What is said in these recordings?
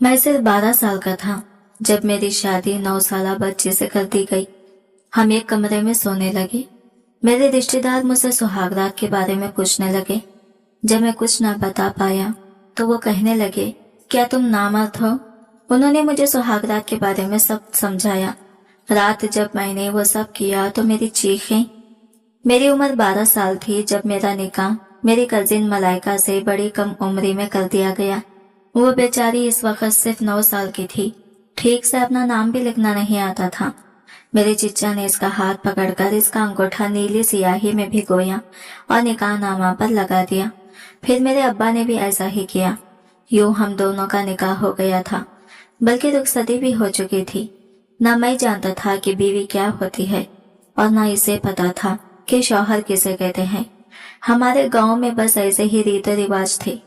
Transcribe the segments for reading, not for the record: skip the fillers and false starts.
मैं सिर्फ 12 साल का था जब मेरी शादी 9 साल बच्चे से कर दी गई। हम एक कमरे में सोने लगे। मेरे रिश्तेदार मुझसे सुहागरात के बारे में पूछने लगे। जब मैं कुछ ना बता पाया तो वो कहने लगे, क्या तुम नामर्द हो? उन्होंने मुझे सुहागरात के बारे में सब समझाया। रात जब मैंने वो सब किया तो मेरी चीखें। मेरी उम्र 12 साल थी जब मेरा निकाह मेरी कजिन मलाइका से बड़ी कम उम्री में कर दिया गया। वो बेचारी इस वक्त सिर्फ 9 साल की थी। ठीक से अपना नाम भी लिखना नहीं आता था। मेरे चिच्चा ने इसका हाथ पकड़कर इसका अंगूठा नीली सियाही में भिगोया और निकाह नामा पर लगा दिया। फिर मेरे अब्बा ने भी ऐसा ही किया। यूं हम दोनों का निकाह हो गया था, बल्कि रुखसती भी हो चुकी थी। न मैं जानता था कि बीवी क्या होती है और न इसे पता था कि शौहर किसे कहते हैं। हमारे गांव में बस ऐसे ही रीति रिवाज थे।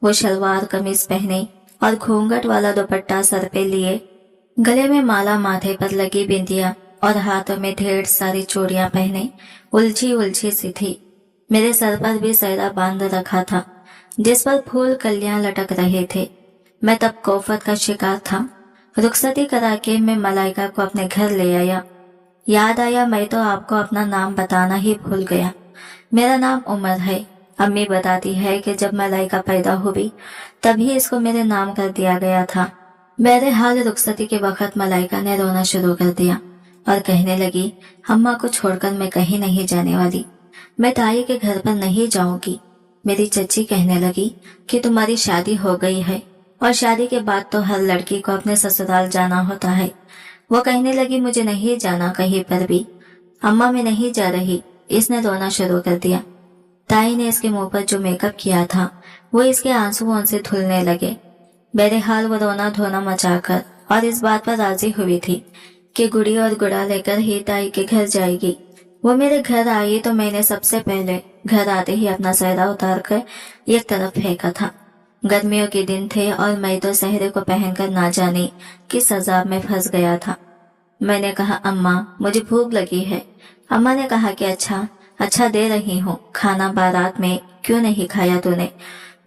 वो शलवार कमीज पहने और घूंघट वाला दुपट्टा सर पे लिए, गले में माला, माथे पर लगी बिंदिया और हाथों में ढेर सारी चूड़ियां पहने उलझी उलझी सी थी। मेरे सर पर भी सहरा बांध रखा था जिस पर फूल कलियां लटक रहे थे। मैं तब कोफत का शिकार था। रुखसती करा के मैं मलाइका को अपने घर ले आया। याद आया मैं तो आपको अपना नाम बताना ही भूल गया। मेरा नाम उमर है। अम्मी बताती है कि जब मलाइका पैदा हुई तभी इसको मेरे नाम कर दिया गया था। बहरहाल रुखसती के वक्त मलाइका ने रोना शुरू कर दिया और कहने लगी, अम्मा को छोड़कर मैं कहीं नहीं जाने वाली। मैं ताई के घर पर नहीं जाऊंगी। मेरी चच्ची कहने लगी कि तुम्हारी शादी हो गई है और शादी के बाद तो हर लड़की को अपने ससुराल जाना होता है। वो कहने लगी, मुझे नहीं जाना कहीं पर भी। अम्मा मैं नहीं जा रही। इसने रोना शुरू कर दिया। ताई ने इसके मुंह पर जो मेकअप किया था वो इसके आंसुओं से धुलने लगे। बहरहाल वो रोना धोना मचाकर और इस बात पर राजी हुई थी कि गुड़ी और गुड़ा लेकर ही ताई के घर जाएगी। वो मेरे घर आई तो मैंने सबसे पहले घर आते ही अपना सहरा उतार कर एक तरफ फेंका था। गर्मियों के दिन थे और मैं तो सहरे को पहनकर ना जाने किस अजाब में फंस गया था। मैंने कहा, अम्मा मुझे भूख लगी है। अम्मा ने कहा कि अच्छा दे रही हूँ, खाना बारात में क्यों नहीं खाया तूने?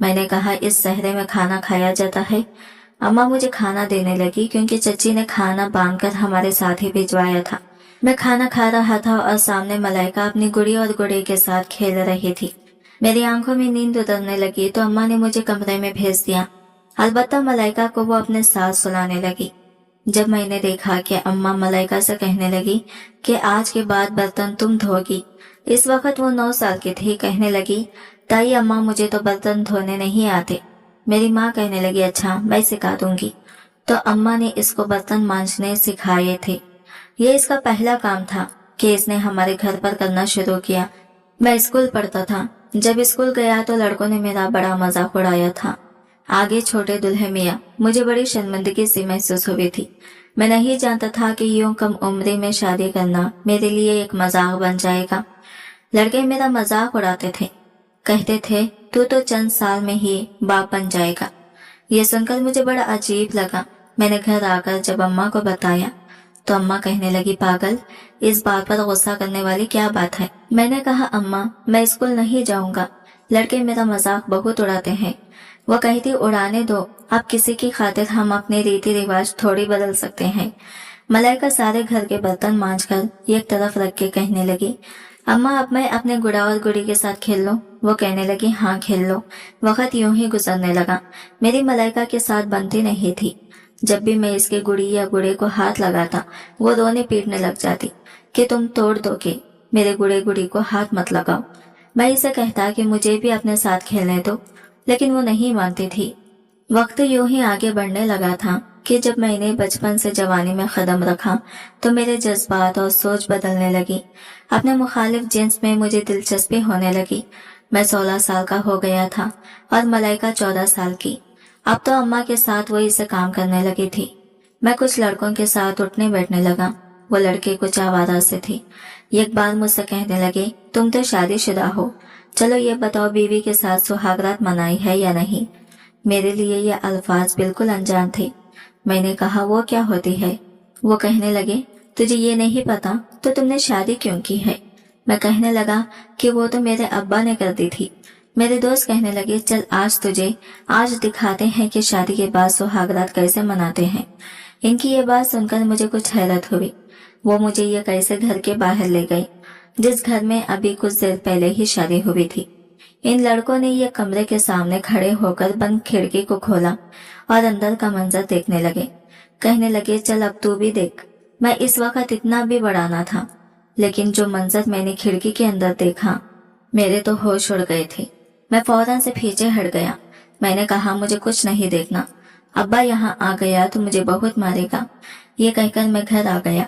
मैंने कहा, इस सहरे में खाना खाया जाता है। अम्मा मुझे खाना देने लगी क्योंकि चच्ची ने खाना बांधकर हमारे साथ ही भिजवाया था। मैं खाना खा रहा था और सामने मलाइका अपनी गुड़ी और गुड़े के साथ खेल रही थी। मेरी आंखों में नींद उतरने लगी तो अम्मा ने मुझे कमरे में भेज दिया। अलबत्ता मलाइका को वो अपने साथ सुलाने लगी। जब मैंने देखा कि अम्मा मलाइका से कहने लगी कि आज के बाद बर्तन तुम धोगी। इस वक्त वो 9 साल की थी। कहने लगी, ताई अम्मा मुझे तो बर्तन धोने नहीं आते। मेरी माँ कहने लगी, अच्छा मैं सिखा दूंगी। तो अम्मा ने इसको बर्तन मांजने सिखाए थे। ये इसका पहला काम था कि इसने हमारे घर पर करना शुरू किया। मैं स्कूल पढ़ता था। जब स्कूल गया तो लड़कों ने मेरा बड़ा मजाक उड़ाया था। आगे छोटे दुल्हे मियाँ, मुझे बड़ी शर्मिंदगी सी महसूस हुई थी। मैं नहीं जानता था कि यूं कम उम्र में शादी करना मेरे लिए एक मजाक बन जाएगा। लड़के मेरा मजाक उड़ाते थे, कहते थे तू तो चंद साल में ही बाप बन जाएगा। ये सुनकर मुझे बड़ा अजीब लगा। मैंने घर आकर जब अम्मा को बताया तो अम्मा कहने लगी, पागल, इस बात पर गुस्सा करने वाली क्या बात है? मैंने कहा, अम्मा मैं स्कूल नहीं जाऊंगा। लड़के मेरा मजाक बहुत उड़ाते हैं। वो कहती, उड़ाने दो, अब किसी की खातिर हम अपने रीति रिवाज थोड़ी बदल सकते हैं। मलाइका सारे घर के बर्तन मांजकर एक तरफ रख के कहने लगी, अम्मा अब मैं अपने गुड़ा और गुड़ी के साथ खेल लूं? वो कहने लगी, हाँ खेल लो। वक्त यूं ही गुजरने लगा। मेरी मलाइका के साथ बनती नहीं थी। जब भी मैं इसके गुड़ी या गुड़े को हाथ लगाता वो रोने पीटने लग जाती कि तुम तोड़ दोगे, मेरे गुड़े गुड़ी को हाथ मत लगाओ। मैं इसे कहता कि मुझे भी अपने साथ खेलने दो, लेकिन वो नहीं मानती थी। वक्त यूं ही आगे बढ़ने लगा था कि जब मैंने बचपन से जवानी में कदम रखा तो मेरे जज्बात और सोच बदलने लगी। अपने मुखालिफ जिन्स में मुझे दिलचस्पी होने लगी। मैं 16 साल का हो गया था और मलाइका 14 साल की। अब तो अम्मा के साथ वही से काम करने लगी थी। मैं कुछ लड़कों के साथ उठने बैठने लगा। वो लड़के कुछ आवारा से थे। एक बार मुझसे कहने लगे, तुम तो शादीशुदा हो, चलो ये बताओ बीवी के साथ सुहागरात मनाई है या नहीं? मेरे लिए ये अल्फाज बिल्कुल अनजान थे। मैंने कहा, वो क्या होती है? वो कहने लगे, तुझे ये नहीं पता तो तुमने शादी क्यों की है? मैं कहने लगा कि वो तो मेरे अब्बा ने कर दी थी। मेरे दोस्त कहने लगे, चल आज दिखाते हैं कि शादी के बाद सुहागरात कैसे मनाते हैं। इनकी ये बात सुनकर मुझे कुछ हैरत हुई। वो मुझे ये कैसे घर के बाहर ले गए, जिस घर में अभी कुछ देर पहले ही शादी हुई थी। इन लड़कों ने ये कमरे के सामने खड़े होकर बंद खिड़की को खोला और अंदर का मंजर देखने लगे। कहने लगे, चल अब तू भी देख। मैं इस वक्त इतना भी बड़ा ना था, लेकिन जो मंजर मैंने खिड़की के अंदर देखा, मेरे तो होश उड़ गए थे। मैं फौरन से पीछे हट गया। मैंने कहा, मुझे कुछ नहीं देखना, अब्बा यहाँ आ गया तो मुझे बहुत मारेगा। ये कहकर मैं घर आ गया।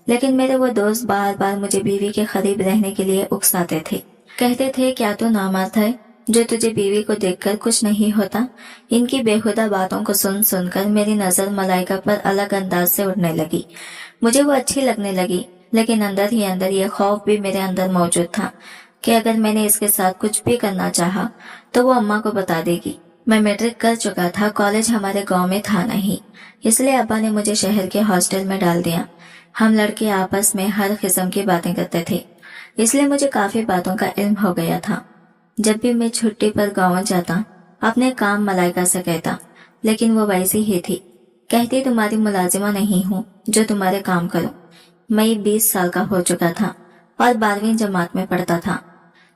लेकिन मेरे वो दोस्त बार बार मुझे बीवी के करीब रहने के लिए उकसाते थे। कहते थे, क्या तू नामर्द है जो तुझे बीवी को देखकर कुछ नहीं होता। इनकी बेहुदा बातों को सुन सुनकर मेरी नजर मलाइका पर अलग अंदाज से उड़ने लगी। मुझे वो अच्छी लगने लगी, लेकिन अंदर ही अंदर ये खौफ भी मेरे अंदर मौजूद था कि अगर मैंने इसके साथ कुछ भी करना चाहा तो वो अम्मा को बता देगी। मैं मैट्रिक कर चुका था, कॉलेज हमारे गांव में था नहीं, इसलिए अब्बा ने मुझे शहर के हॉस्टल में डाल दिया। हम लड़के आपस में हर किस्म की बातें करते थे, इसलिए मुझे काफी बातों का इल्म हो गया था। जब भी मैं छुट्टी पर गाँव जाता, अपने काम मलाइका से कहता, लेकिन वो वैसी ही थी। कहती, तुम्हारी मुलाजिमा नहीं हूँ जो तुम्हारे काम करो। मैं 20 साल का हो चुका था और 12वीं जमात में पढ़ता था।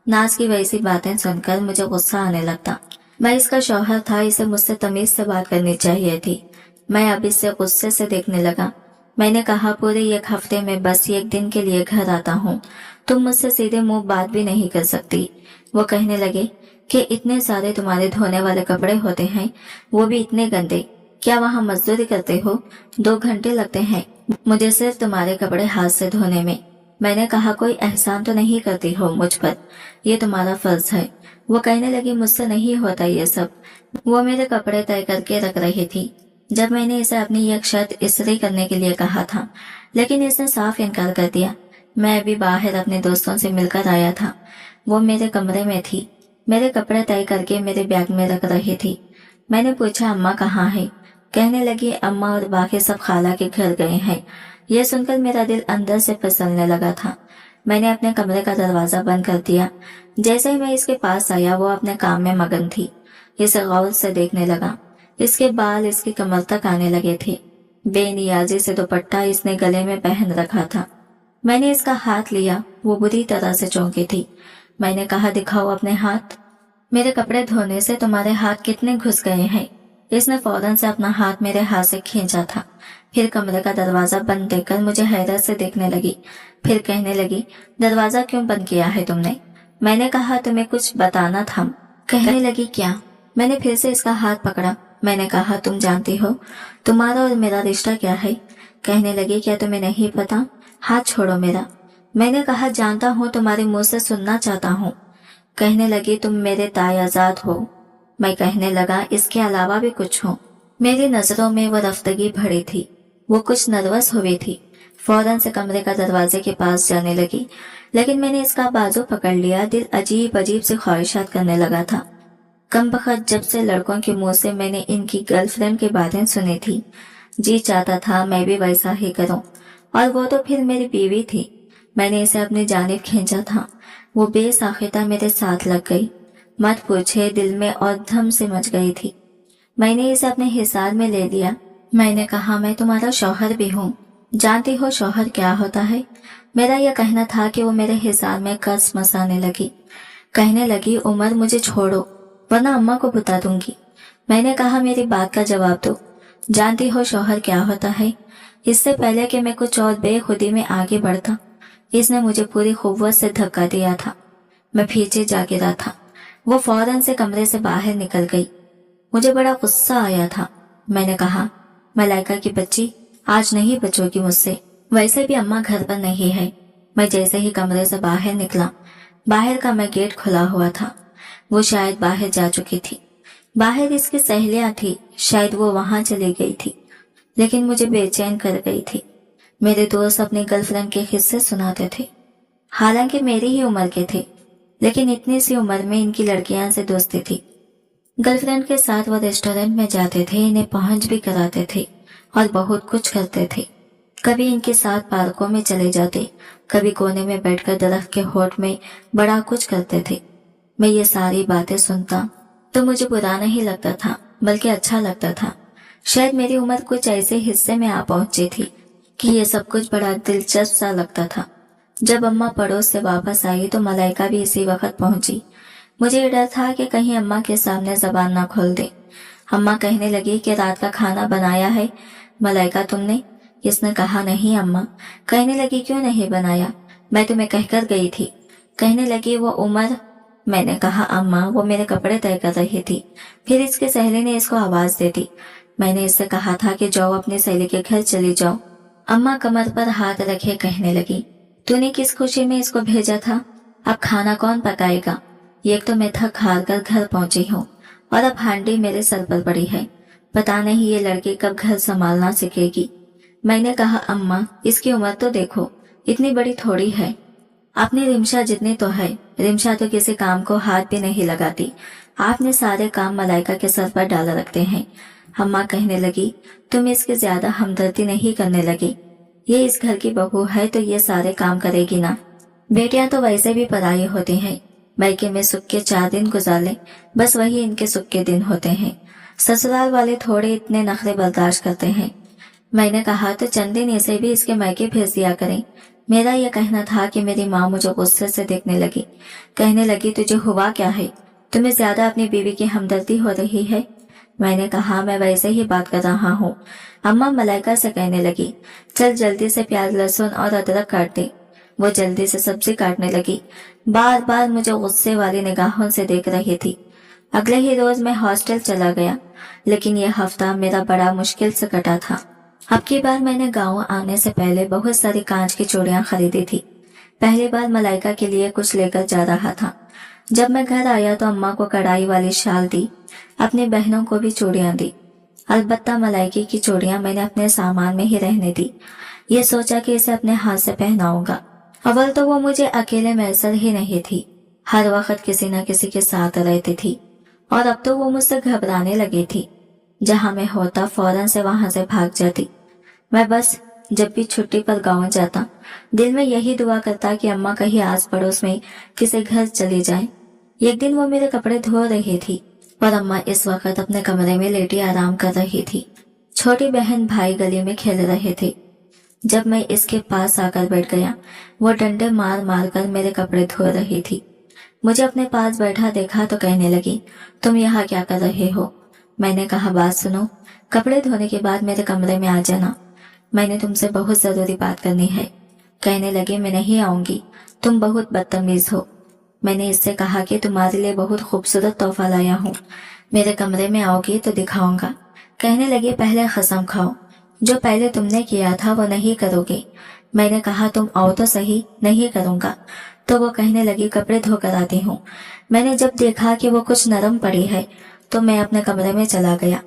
नाज की वैसी बातें सुनकर मुझे गुस्सा आने लगता। मैं इसका शौहर था, इसे मुझसे तमीज से बात करनी चाहिए थी। मैं अब इससे गुस्से से देखने लगा। मैंने कहा, पूरे 1 हफ्ते में बस 1 दिन के लिए घर आता हूँ, तुम मुझसे सीधे मुंह बात भी नहीं कर सकती। वो कहने लगे कि इतने सारे तुम्हारे धोने वाले कपड़े होते हैं, वो भी इतने गंदे। क्या वहाँ मजदूरी करते हो? 2 घंटे लगते हैं मुझे सिर्फ तुम्हारे कपड़े हाथ से धोने में। मैंने कहा, कोई एहसान तो नहीं करती हो मुझ पर, ये तुम्हारा फर्ज है। वो कहने लगी, मुझसे नहीं होता ये सब। वो मेरे कपड़े तय करके रख रही थी जब मैंने इसे अपनी एक शर्ट इस्त्री करने के लिए कहा था, लेकिन इसने साफ इनकार कर दिया। मैं अभी बाहर अपने दोस्तों से मिलकर आया था। वो मेरे कमरे में थी, मेरे कपड़े तय करके मेरे बैग में रख रही थी। मैंने पूछा, अम्मा कहाँ है? कहने लगी, अम्मा और बाकी सब खाला के घर गए हैं। यह सुनकर मेरा दिल अंदर से फिसलने लगा था। मैंने अपने कमरे का दरवाजा बंद कर दिया। जैसे ही मैं इसके पास आया, वो अपने काम में मगन थी। इसे गौर से देखने लगा। इसके बाल इसकी कमर तक आने लगे थे। बेनियाजी से दुपट्टा इसने गले में पहन रखा था। मैंने इसका हाथ लिया, वो बुरी तरह से चौंकी थी। मैंने कहा, दिखाओ अपने हाथ। मेरे कपड़े धोने से तुम्हारे हाथ कितने घुस गए हैं? इसने फौरन से अपना हाथ मेरे हाथ से खींचा था। फिर कमरे का दरवाजा बंद देखकर मुझे हैरत से देखने लगी। फिर कहने लगी, दरवाजा क्यों बंद किया है तुमने? मैंने कहा, तुम्हें कुछ बताना था। कहने लगी, क्या? मैंने फिर से इसका हाथ पकड़ा। मैंने कहा, तुम जानती हो तुम्हारा और मेरा रिश्ता क्या है? कहने लगी, क्या तुम्हें नहीं पता? हाथ छोड़ो मेरा। मैंने कहा, जानता हूँ, तुम्हारे मुंह से सुनना चाहता हूँ। कहने लगी, तुम मेरे ताए आजाद हो। मैं कहने लगा, इसके अलावा भी कुछ हो। मेरी नजरों में वो रफ्तगी भरी थी। वो कुछ नर्वस हुई थी। फौरन से कमरे का दरवाजे के पास जाने लगी, लेकिन मैंने इसका बाजू पकड़ लिया। दिल अजीब अजीब से ख्वाहिशात करने लगा था। कमबख्त जब से लड़कों के मुंह से मैंने इनकी गर्लफ्रेंड के बातें सुनी थी, जी चाहता था मैं भी वैसा ही करूं। और वो तो फिर मेरी बीवी थी। मैंने इसे अपनी जानिब खींचा था। वो बेसाख्ता मेरे साथ लग गई। मत पूछे, दिल में और धम से मच गई थी। मैंने इसे अपने हिसार में ले लिया। मैंने कहा, मैं तुम्हारा शौहर भी हूँ। जानती हो शौहर क्या होता है? मेरा यह कहना था कि वो मेरे हिसार में कस मसाने लगी। कहने लगी, उमर मुझे छोड़ो वरना अम्मा को बता दूंगी। मैंने कहा, मेरी बात का जवाब दो। जानती हो शौहर क्या होता है? इससे पहले कि मैं कुछ और बेखुदी में आगे बढ़ता, इसने मुझे पूरी कुव्वत से धक्का दिया था। मैं पीछे जा गिरा था। वो फौरन से कमरे से बाहर निकल गई। मुझे बड़ा गुस्सा आया था। मैंने कहा, मलाइका की बच्ची, आज नहीं बचोगी मुझसे। वैसे भी अम्मा घर पर नहीं है। मैं जैसे ही कमरे से बाहर निकला, बाहर का मैं गेट खुला हुआ था। वो शायद बाहर जा चुकी थी। बाहर इसकी सहेलियां थी, शायद वो वहां चली गई थी, लेकिन मुझे बेचैन कर गई थी। मेरे दोस्त अपने गर्लफ्रेंड के किस्से सुनाते थे, हालांकि मेरी ही उम्र के थे, लेकिन इतनी सी उम्र में इनकी लड़कियां से दोस्ती थी। गर्लफ्रेंड के साथ वो रेस्टोरेंट में जाते थे, इन्हें पहुंच भी कराते थे और बहुत कुछ करते थे। कभी इनके साथ पार्कों में चले जाते, कभी कोने में बैठकर दरख्त के होठ में बड़ा कुछ करते थे। मैं ये सारी बातें सुनता तो मुझे बुरा नहीं लगता था, बल्कि अच्छा लगता था। शायद मेरी उम्र कुछ ऐसे हिस्से में आ पहुंची थी कि ये सब कुछ बड़ा दिलचस्प सा लगता था। जब अम्मा पड़ोस से वापस आई तो मलाइका भी इसी वक्त पहुंची। मुझे ये डर था कि कहीं अम्मा के सामने जबान ना खोल दे। अम्मा कहने लगी कि रात का खाना बनाया है मलाइका तुमने? इसने कहा नहीं अम्मा। कहने लगी क्यों नहीं बनाया? मैं तुम्हें कहकर गई थी। कहने लगी वो उमर। मैंने कहा अम्मा वो मेरे कपड़े तय कर रही थी। फिर इसकी सहेली ने इसको आवाज दे दी। मैंने इससे कहा था कि जाओ अपनी सहेली के घर चली जाओ। अम्मा कमर पर हाथ रखे कहने लगी तूने किस खुशी में इसको भेजा था? अब खाना कौन पकाएगा? एक तो मैं थक हार कर घर पहुंची हूँ और अब हांडी मेरे सर पर पड़ी है। पता नहीं ये लड़की कब घर संभालना सीखेगी। मैंने कहा अम्मा इसकी उम्र तो देखो, इतनी बड़ी थोड़ी है। अपनी रिमशा जितनी तो है। रिमशा तो किसी काम को हाथ भी नहीं लगाती। आपने सारे काम मलाइका के सर पर डाल रखते हैं। अम्मा कहने लगी तुम इसकी ज्यादा हमदर्दी नहीं करने लगी। ये इस घर की बहू है तो ये सारे काम करेगी ना। बेटियां तो वैसे भी पराई होती हैं। मायके में सुख के 4 दिन गुजार ले, बस वही इनके सुख के दिन होते हैं। ससुराल वाले थोड़े इतने नखरे बर्दाश्त करते हैं। मैंने कहा तो चंद दिन इसे भी इसके मायके भेज दिया करें। मेरा यह कहना था कि मेरी माँ मुझे गुस्से से देखने लगी। कहने लगी तुझे हुआ क्या है? तुम्हें ज्यादा अपनी बीवी की हमदर्दी हो रही है। मैंने कहा मैं वैसे ही बात कर रहा हूँ। अम्मा मलाइका से कहने लगी चल जल्दी से प्याज लहसुन और अदरक काट दे। वो जल्दी से सब्जी काटने लगी। बार बार मुझे गुस्से वाली निगाहों से देख रही थी। अगले ही रोज मैं हॉस्टल चला गया, लेकिन यह हफ्ता मेरा बड़ा मुश्किल से कटा था। अब की बार मैंने गाँव आने से पहले बहुत सारी कांच की चूड़ियां खरीदी थी। पहली बार मलाइका के लिए कुछ लेकर जा रहा था। जब मैं घर आया तो अम्मा को कढ़ाई वाली शाल दी, अपनी बहनों को भी चूड़ियां दी। अलबत्ता मलाइकी की चूड़ियां मैंने अपने सामान में ही रहने दी। ये सोचा कि इसे अपने हाथ से पहनाऊंगा। अव्वल तो वो मुझे अकेले मैसर ही नहीं थी, हर वक्त किसी न किसी के साथ रहती थी। और अब तो वो मुझसे घबराने लगी थी। जहां मैं होता फौरन से वहां से भाग जाती। मैं बस जब भी छुट्टी पर गाँव जाता दिल में यही दुआ करता कि अम्मा कहीं आस पड़ोस में किसी घर चली जाए। एक दिन वो मेरे कपड़े धो रही थी और अम्मा इस वक्त अपने कमरे में लेटी आराम कर रही थी। छोटी बहन भाई गली में खेल रहे थे। जब मैं इसके पास आकर बैठ गया, वो डंडे मार मार कर मेरे कपड़े धो रही थी। मुझे अपने पास बैठा देखा तो कहने लगी तुम यहाँ क्या कर रहे हो? मैंने कहा बात सुनो, कपड़े धोने के बाद मेरे कमरे में आ जाना, मैंने तुमसे बहुत जरूरी बात करनी है। कहने लगी मैं नहीं आऊंगी, तुम बहुत बदतमीज हो। मैंने इससे कहा कि तुम्हारे लिए बहुत खूबसूरत तोहफा लाया हूँ, मेरे कमरे में आओगी तो दिखाऊंगा। कहने लगी पहले कसम खाओ, जो पहले तुमने किया था वो नहीं करोगे। मैंने कहा तुम आओ तो सही, नहीं करूंगा। तो वो कहने लगी कपड़े धो कर आती हूँ। मैंने जब देखा कि वो कुछ नरम पड़ी है तो मैं अपने कमरे में चला गया।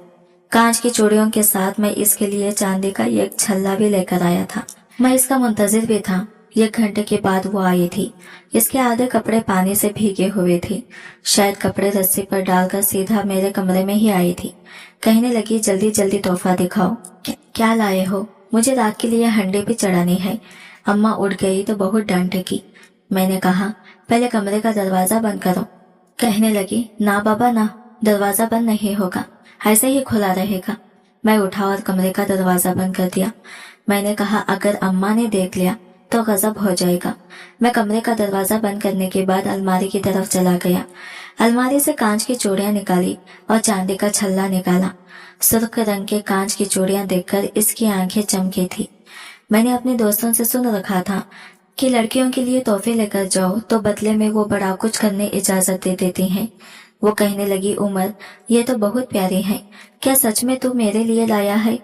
कांच की चूड़ियों के साथ मैं इसके लिए चांदी का एक छल्ला भी लेकर आया था। मैं इसका मुंतजिर भी था। 1 घंटे के बाद वो आई थी। इसके आधे कपड़े पानी से भीगे हुए थे। शायद कपड़े रस्सी पर डालकर सीधा मेरे कमरे में ही आई थी। कहने लगी जल्दी जल्दी तोहफा दिखाओ। क्या लाए हो? मुझे रात के लिए हंडी भी चढ़ानी है। अम्मा उठ गई तो बहुत डांटेगी। मैंने कहा पहले कमरे का दरवाजा बंद करो। कहने लगी ना बाबा ना, दरवाजा बंद नहीं होगा, ऐसे ही खुला रहेगा। मैं उठा और कमरे का दरवाजा बंद कर दिया। मैंने कहा अगर अम्मा ने देख लिया तो गजब हो जाएगा। मैं कमरे का दरवाजा बंद करने के बाद अलमारी की तरफ चला गया। अलमारी से कांच की चूड़ियां निकाली और चांदी का छल्ला निकाला। सुर्ख रंग के कांच की चूड़ियां देखकर इसकी आंखें चमकी थी। मैंने अपने दोस्तों से सुन रखा था कि लड़कियों के लिए तोहफे लेकर जाओ तो बदले में वो बड़ा कुछ करने इजाजत दे देती हैं। वो कहने लगी उमर ये तो बहुत प्यारी है, क्या सच में तू मेरे लिए लाया है?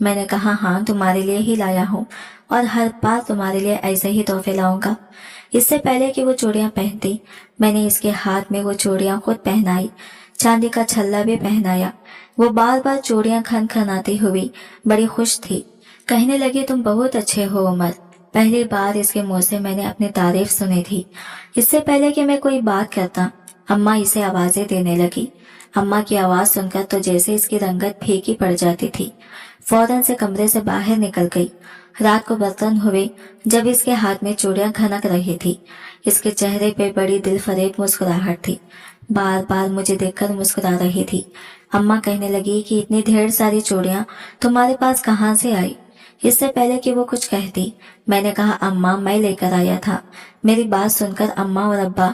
मैंने कहा हाँ तुम्हारे लिए ही लाया हूँ और हर बार तुम्हारे लिए ऐसे ही तोहफे लाऊंगा। इससे पहले कि वो चूड़ियां पहनती मैंने इसके हाथ में वो चूड़ियां खुद पहनाई, चांदी का छल्ला भी पहनाया। वो बार बार चूड़ियां खनखनाती हुई बड़ी खुश थी। कहने लगी तुम बहुत अच्छे हो उमर। पहली बार इसके मुंह से मैंने अपनी तारीफ सुनी थी। इससे पहले कि मैं कोई बात करता अम्मा इसे आवाजें देने लगी। अम्मा की आवाज सुनकर तो जैसे इसकी रंगत फीकी पड़ जाती थी। फौरन से कमरे से बाहर निकल गई। रात को बर्तन हुए जब इसके हाथ में चूड़ियां खनक रही थी। इसके चेहरे पे बड़ी दिलफरेब मुस्कुराहट थी। बार बार मुझे देखकर मुस्कुरा रही थी। अम्मा कहने लगी कि इतनी ढेर सारी चूड़ियां तुम्हारे पास कहाँ से आई। इससे पहले कि वो कुछ कहती, मैंने कहा अम्मा मैं लेकर आया था। मेरी बात सुनकर अम्मा और अब्बा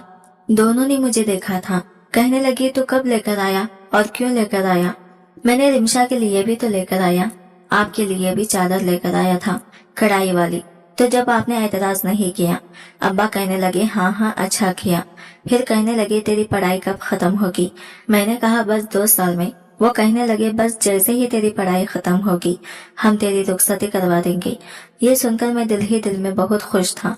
दोनों ने मुझे देखा था। कहने लगी तू कब लेकर आया और क्यों लेकर आया। मैंने रिमशा के लिए भी तो लेकर आया, आपके लिए भी चादर लेकर आया था, कढ़ाई वाली, तो जब आपने एतराज नहीं किया। अब्बा कहने लगे हाँ हाँ अच्छा किया। फिर कहने लगे तेरी पढ़ाई कब खत्म होगी। मैंने कहा बस 2 साल में। वो कहने लगे बस जैसे ही तेरी पढ़ाई खत्म होगी हम तेरी रुखसती करवा देंगे। ये सुनकर मैं दिल ही दिल में बहुत खुश था।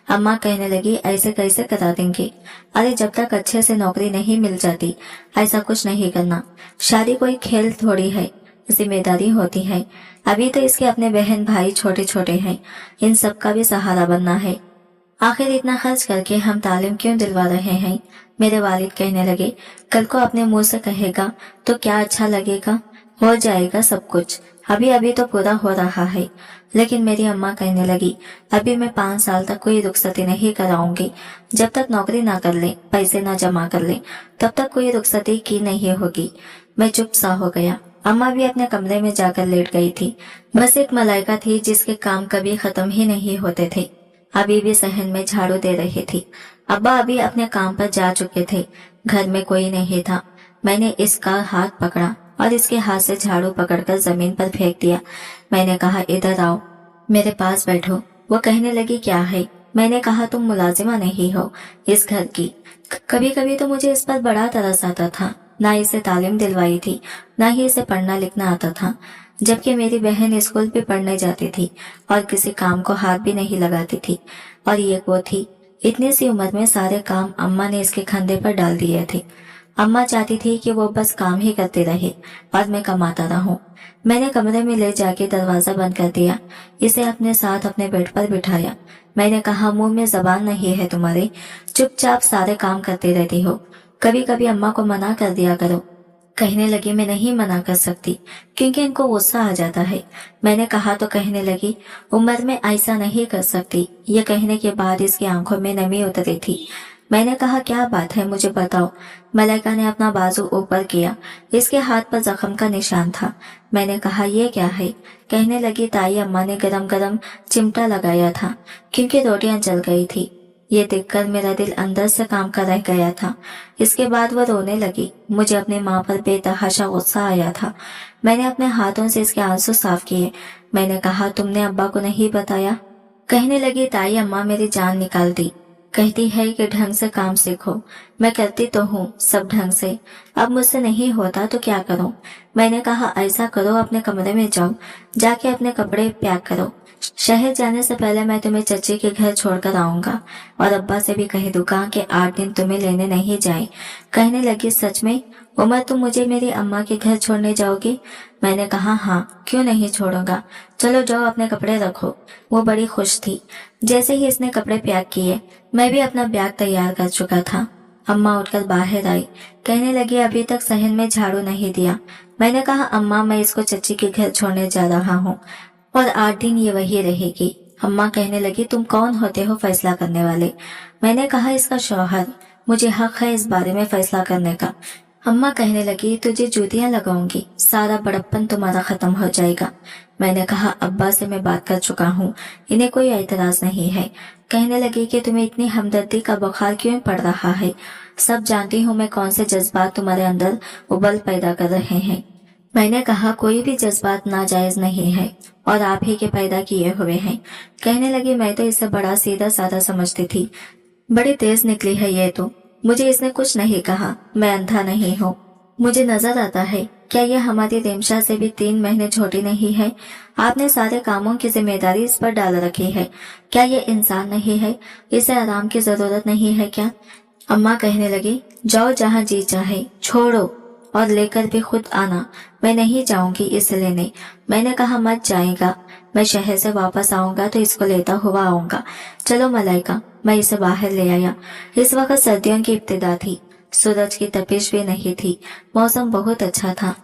अम्मा कहने लगी ऐसे कैसे करा देंगे। अरे जब तक अच्छे से नौकरी नहीं मिल जाती ऐसा कुछ नहीं करना। शादी कोई खेल थोड़ी है, जिम्मेदारी होती है। अभी तो इसके अपने बहन भाई छोटे छोटे हैं, इन सब का भी सहारा बनना है। आखिर इतना खर्च करके हम तालीम क्यों दिलवा रहे हैं। मेरे वालिद कहने लगे कल को अपने मुंह से कहेगा तो क्या अच्छा लगेगा, हो जाएगा सब कुछ, अभी अभी तो पूरा हो रहा है। लेकिन मेरी अम्मा कहने लगी अभी मैं 5 साल तक कोई रुखसती नहीं कराऊंगी। जब तक नौकरी ना कर ले, पैसे ना जमा कर ले, तब तक कोई रुखसती की नहीं होगी। मैं चुप सा हो गया। अम्मा भी अपने कमरे में जाकर लेट गई थी। बस एक मलाइका थी जिसके काम कभी खत्म ही नहीं होते थे। अभी भी सहन में झाड़ू दे रही थी। अब्बा अभी अपने काम पर जा चुके थे। घर में कोई नहीं था। मैंने इसका हाथ पकड़ा और इसके हाथ से झाड़ू पकड़कर जमीन पर फेंक दिया। मैंने कहा इधर आओ, मेरे पास बैठो। वो कहने लगी क्या है। मैंने कहा तुम मुलाजिमा नहीं हो इस घर की। कभी कभी तो मुझे इस पर बड़ा तरस आता था। ना इसे तालीम दिलवाई थी, ना ही इसे पढ़ना लिखना आता था, जबकि मेरी बहन स्कूल भी पढ़ने जाती थी और किसी काम को हाथ भी नहीं लगाती थी। और ये वो थी, इतनी सी उम्र में सारे काम अम्मा ने इसके कंधे पर डाल दिए थे। अम्मा चाहती थी कि वो बस काम ही करते रहे और मैं कमाता रहूं। मैंने कमरे में ले जाके दरवाजा बंद कर दिया। इसे अपने साथ अपने बेड पर बिठाया। मैंने कहा मुंह में जबान नहीं है तुम्हारे, चुपचाप सारे काम करते रहती हो। कभी कभी अम्मा को मना कर दिया करो। कहने लगी मैं नहीं मना कर सकती क्योंकि इनको गुस्सा आ जाता है। मैंने कहा तो कहने लगी उम्र में ऐसा नहीं कर सकती। ये कहने के बाद इसकी आंखों में नमी उतरी थी। मैंने कहा क्या बात है मुझे बताओ। मलाइका ने अपना बाजू ऊपर किया। इसके हाथ पर जख्म का निशान था। मैंने कहा ये क्या है। कहने लगी ताई अम्मा ने गरम गरम चिमटा लगाया था क्योंकि रोटियां जल गई थी। ये देखकर मेरा दिल अंदर से काम कर रह गया था। इसके बाद वो रोने लगी। मुझे अपने माँ पर बेतहाशा गुस्सा आया था। मैंने अपने हाथों से इसके आंसू साफ किए। मैंने कहा तुमने अब्बा को नहीं बताया। कहने लगी ताई अम्मा मेरी जान निकाल दी। कहती है कि ढंग से काम सीखो। मैं करती तो हूँ सब ढंग से, अब मुझसे नहीं होता तो क्या करूँ। मैंने कहा ऐसा करो अपने कमरे में जाओ, जाके अपने कपड़े पैक करो। शहर जाने से पहले मैं तुम्हें चची के घर छोड़कर आऊंगा और अब्बा से भी कह दूंगा कि 8 दिन तुम्हें लेने नहीं जाए। कहने लगी सच में उमर तुम मुझे मेरी अम्मा के घर छोड़ने जाओगी। मैंने कहा हाँ क्यों नहीं छोड़ूंगा, चलो जाओ अपने कपड़े रखो। वो बड़ी खुश थी। जैसे ही इसने कपड़े पैक किए मैं भी अपना बैग तैयार कर चुका था। अम्मा उठकर बाहर आई। कहने लगी अभी तक सहन में झाड़ू नहीं दिया। मैंने कहा अम्मा मैं इसको चची के घर छोड़ने जा रहा हूँ और 8 दिन ये वही रहेगी। अम्मा कहने लगी तुम कौन होते हो फैसला करने वाले। मैंने कहा इसका शौहर, मुझे हक है इस बारे में फैसला करने का। अम्मा कहने लगी तुझे जूतियां लगाऊंगी, सारा बड़प्पन तुम्हारा खत्म हो जाएगा। मैंने कहा अब्बा से मैं बात कर चुका हूँ, इन्हें कोई एतराज नहीं है। कहने लगी कि तुम्हें इतनी हमदर्दी का बुखार क्यों पड़ रहा है। सब जानती हूँ मैं कौन से जज्बात तुम्हारे अंदर उबल पैदा कर रहे हैं। मैंने कहा कोई भी जज्बात नाजायज नहीं है और आप ही के पैदा किए हुए हैं। कहने लगी मैं तो इसे बड़ा सीधा साधा समझती थी, बड़ी तेज निकली है ये तो। मुझे इसने कुछ नहीं कहा, मैं अंधा नहीं हूँ। मुझे नजर आता है क्या ये हमारी रेमशा से भी 3 महीने छोटी नहीं है। आपने सारे कामों की जिम्मेदारी इस पर डाल रखी है। क्या ये इंसान नहीं है, इसे आराम की जरूरत नहीं है क्या। अम्मा कहने लगी जाओ जहाँ जी चाहे छोड़ो और लेकर भी खुद आना। मैं नहीं जाऊंगी इसे लेने। मैंने कहा मत जाएगा, मैं शहर से वापस आऊंगा तो इसको लेता हुआ आऊंगा। चलो मलाइका। मैं इसे बाहर ले आया। इस वक्त सर्दियों की इब्तिदा थी। सूरज की तपिश भी नहीं थी। मौसम बहुत अच्छा था।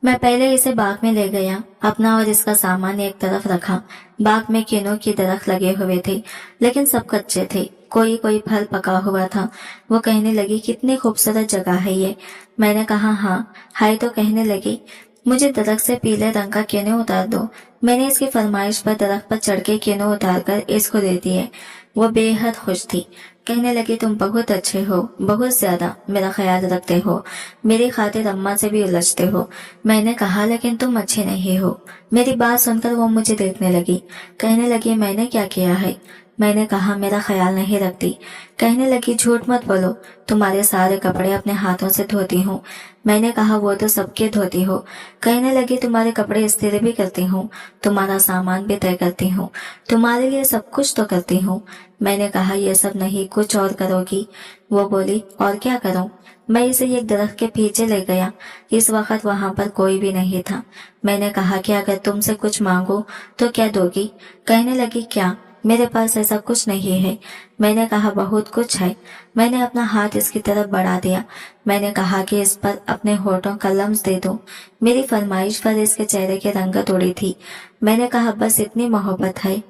मैं पहले इसे बाग में ले गया, अपना और इसका सामान एक तरफ रखा। बाग में केनों की दरख्त लगे हुए थे, लेकिन सब कच्चे थे। कोई कोई फल पका हुआ था। वो कहने लगी, कितनी खूबसूरत जगह है ये। मैंने कहा हाँ। हाय तो कहने लगी, मुझे दरख्त से पीले रंग का केनू उतार दो। मैंने इसकी फरमाइश पर दरख्त पर चढ़ के केनू उतार कर इसको दे दिए। वो बेहद खुश थी। कहने लगी, तुम बहुत अच्छे हो, बहुत ज्यादा मेरा ख्याल रखते हो, मेरी खातिर अम्मा से भी उलझते हो। मैंने कहा, लेकिन तुम अच्छे नहीं हो। मेरी बात सुनकर वो मुझे देखने लगी। कहने लगी, मैंने क्या किया है? मैंने कहा, मेरा ख्याल नहीं रखती। कहने लगी, झूठ मत बोलो, तुम्हारे सारे कपड़े अपने हाथों से धोती हूँ। मैंने कहा, वो तो सबके धोती हो। कहने लगी, तुम्हारे कपड़े इस्त्री भी करती हूँ, तुम्हारा सामान भी तय करती हूँ, तुम्हारे लिए सब कुछ तो करती हूँ। मैंने कहा, ये सब नहीं, कुछ और करोगी? वो बोली, और क्या करूँ? मैं इसे एक दरख्त के पीछे ले गया। इस वक्त वहां पर कोई भी नहीं था। मैंने कहा कि अगर तुमसे कुछ मांगो तो क्या दोगी? कहने लगी, क्या? मेरे पास ऐसा कुछ नहीं है। मैंने कहा, बहुत कुछ है। मैंने अपना हाथ इसकी तरफ बढ़ा दिया। मैंने कहा कि इस पर अपने होठों का लम्स दे दो। मेरी फरमाइश पर इसके चेहरे की रंगत उड़ी थी। मैंने कहा, बस इतनी मोहब्बत है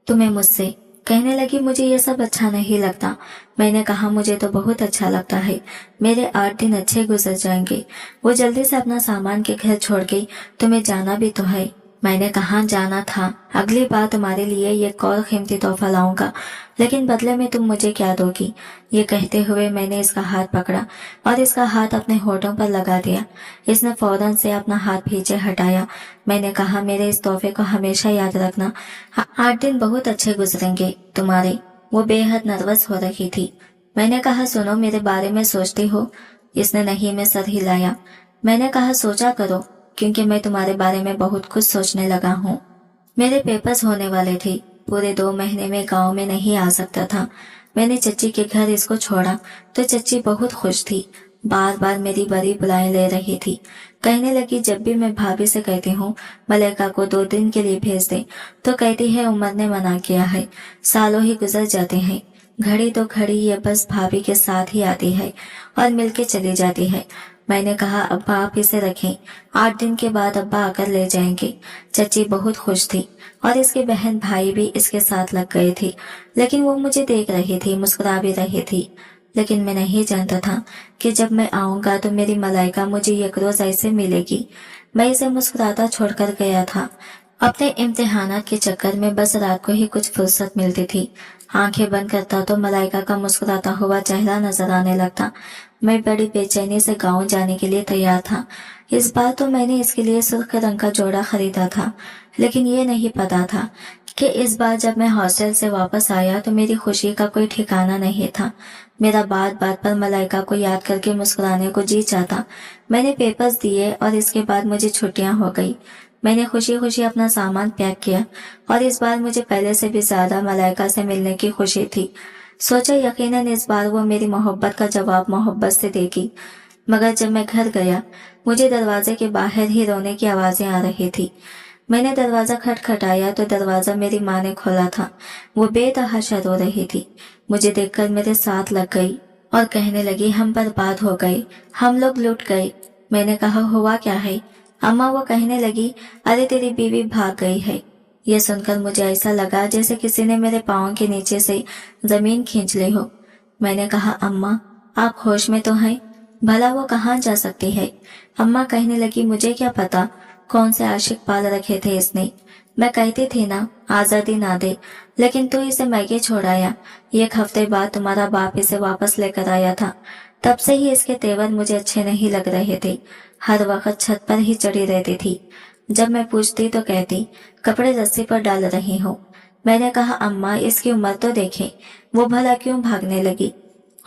तुम्हें मुझसे? कहने लगी, मुझे ये सब अच्छा नहीं लगता। मैंने कहा, मुझे तो बहुत अच्छा लगता है। मेरे 8 दिन अच्छे गुजर जाएंगे। वो जल्दी से अपना सामान के घर छोड़ गई। तुम्हें जाना भी तो है। मैंने कहा, जाना था। अगली बार तुम्हारे लिए एक और कीमती तोहफा लाऊंगा, लेकिन बदले में तुम मुझे क्या दोगी? ये कहते हुए मैंने इसका हाथ पकड़ा और इसका हाथ अपने होठों पर लगा दिया। इसने फौरन से अपना हाथ पीछे हटाया। मैंने कहा, मेरे इस तोहफे को हमेशा याद रखना। 8 दिन बहुत अच्छे गुजरेंगे तुम्हारे। वो बेहद नर्वस हो रही थी। मैंने कहा, सुनो, मेरे बारे में सोचती हो? इसने नहीं में सर हिलाया। मैंने कहा, सोचा करो, क्योंकि मैं तुम्हारे बारे में बहुत कुछ सोचने लगा हूँ। मेरे पेपर्स होने वाले थे। पूरे 2 महीने में गांव में नहीं आ सकता था। मैंने चच्ची के घर इसको छोड़ा तो चच्ची बहुत खुश थी। बार बार मेरी बड़ी बुलाएं ले रही थी। कहने लगी, जब भी मैं भाभी से कहती हूँ मलाइका को 2 दिन के लिए भेज दे, तो कहती है उमर ने मना किया है। सालों ही गुजर जाते हैं। घड़ी तो घड़ी ये बस भाभी के साथ ही आती है और मिलके चली जाती है। मैंने कहा, अब्बा आप इसे रखें, 8 दिन के बाद अब्बा आकर ले जाएंगे। चची बहुत खुश थी और इसके बहन भाई भी इसके साथ लग गए थे। लेकिन वो मुझे देख रही थी, मुस्कुरा भी रही थी। लेकिन मैं नहीं जानता था कि जब मैं आऊंगा तो मेरी मलाइका मुझे एक रोज ऐसे मिलेगी। मैं इसे मुस्कुराता छोड़कर गया था। अपने इम्तिहानात के चक्कर में बस रात को ही कुछ फुर्सत मिलती थी। आंखें बंद करता तो मलाइका का मुस्कुराता हुआ चेहरा नजर आने लगता। मैं बड़ी बेचैनी से गांव जाने के लिए तैयार था। इस बार तो मैंने इसके लिए सुर्ख रंग का जोड़ा खरीदा था, लेकिन ये नहीं पता था कि इस बार जब मैं हॉस्टल से वापस आया तो मेरी खुशी का कोई ठिकाना नहीं था। मेरा बात बात पर मलाइका को याद करके मुस्कुराने को जी चाहता। मैंने पेपर्स दिए और इसके बाद मुझे छुट्टियां हो गई। मैंने खुशी खुशी अपना सामान पैक किया और इस बार मुझे पहले से भी ज्यादा मलाइका से मिलने की खुशी थी। सोचा यकीनन इस बार वो मेरी मोहब्बत का जवाब मोहब्बत से देगी। मगर जब मैं घर गया, मुझे दरवाजे के बाहर ही रोने की आवाजें आ रही थी। मैंने दरवाजा खटखटाया तो दरवाजा मेरी माँ ने खोला था। वो बेतहाशा रो रही थी। मुझे देखकर मेरे साथ लग गई और कहने लगी, हम बर्बाद हो गए, हम लोग लुट गए। मैंने कहा, हुआ क्या है अम्मा? वो कहने लगी, अरे तेरी बीवी भाग गई है। यह सुनकर मुझे ऐसा लगा जैसे किसी ने मेरे पाँव के नीचे से जमीन खींच ली हो। मैंने कहा, अम्मा आप होश में तो हैं? भला वो कहाँ जा सकती है? अम्मा कहने लगी, मुझे क्या पता कौन से आशिक पाल रखे थे इसने। मैं कहती थी ना आजादी ना दे, लेकिन तू इसे मैके छोड़ाया। 1 हफ्ते बाद तुम्हारा बाप इसे वापस लेकर आया था। तब से ही इसके तेवर मुझे अच्छे नहीं लग रहे थे। हर वक्त छत पर ही चढ़ी रहती थी। जब मैं पूछती तो कहती, कपड़े रस्सी पर डाल रही हूँ। मैंने कहा, अम्मा इसकी उम्र तो देखें, वो भला क्यों भागने लगी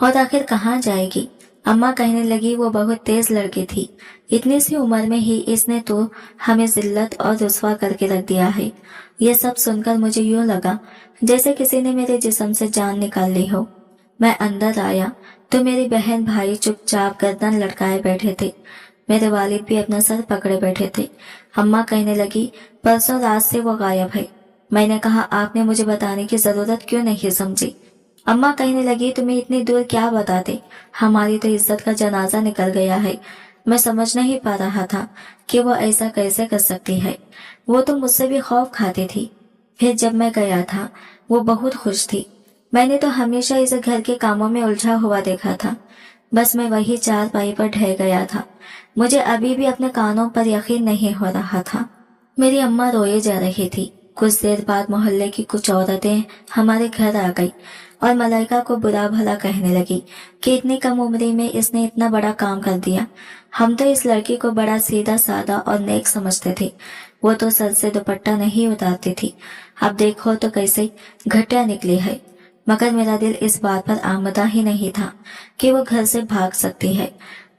और आखिर कहाँ जाएगी? अम्मा कहने लगी, वो बहुत तेज लड़की थी। इतनी सी उम्र में ही इसने तो हमें जिल्लत और रुस्वा करके रख दिया है। ये सब सुनकर मुझे यूं लगा जैसे किसी ने मेरे जिस्म से जान निकाल ली हो। मैं अंदर आया तो मेरी बहन भाई चुपचाप गर्दन लटकाए बैठे थे। मेरे वालिद भी अपना सर पकड़े बैठे थे। अम्मा कहने लगी, परसों रात से वो गायब है। मैंने कहा, आपने मुझे बताने की जरूरत क्यों नहीं समझी? अम्मा कहने लगी, तुम्हें इतनी दूर क्या बताते, हमारी तो इज्जत का जनाजा निकल गया है। मैं समझ नहीं पा रहा था कि वो ऐसा कैसे कर सकती है। वो तो मुझसे भी खौफ खाती थी। फिर जब मैं गया था वो बहुत खुश थी। मैंने तो हमेशा इसे घर के कामों में उलझा हुआ देखा था। बस मैं वही चारपाई पर ढह गया था। मुझे अभी भी अपने कानों पर यकीन नहीं हो रहा था। मेरी अम्मा रोए जा रही थी। कुछ देर बाद मोहल्ले की कुछ औरतें हमारे घर आ गई और मलाइका को बुरा भला कहने लगी कि इतनी कम उम्र में इसने इतना बड़ा काम कर दिया। हम तो इस लड़की को बड़ा सीधा सादा और नेक समझते थे। वो तो सर से दुपट्टा नहीं उतारती थी। अब देखो तो कैसे घटिया निकली है। मगर मेरा दिल इस बात पर आमदा ही नहीं था कि वो घर से भाग सकती है।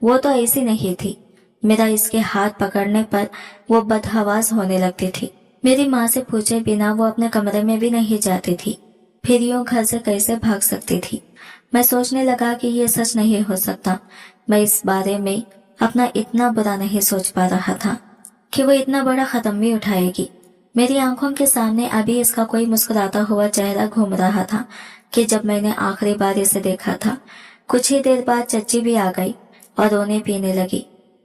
वो तो ऐसी नहीं थी। मेरा इसके हाथ पकड़ने पर वो बदहवास होने लगती थी। मेरी माँ से पूछे बिना वो अपने कमरे में भी नहीं जाती थी। फिर यूं घर से कैसे भाग सकती थी। मैं सोचने लगा कि ये सच नहीं हो सकता। मैं इस बारे में अपना इतना बुरा नहीं सोच पा रहा था कि वो इतना बड़ा कदम भी उठाएगी। मेरी आंखों के सामने अभी इसका कोई मुस्कुराता हुआ चेहरा घूम रहा था कि जब मैंने आखिरी बार इसे देखा था। कुछ ही देर बाद चच्ची भी आ गई और रोने पीने लगी।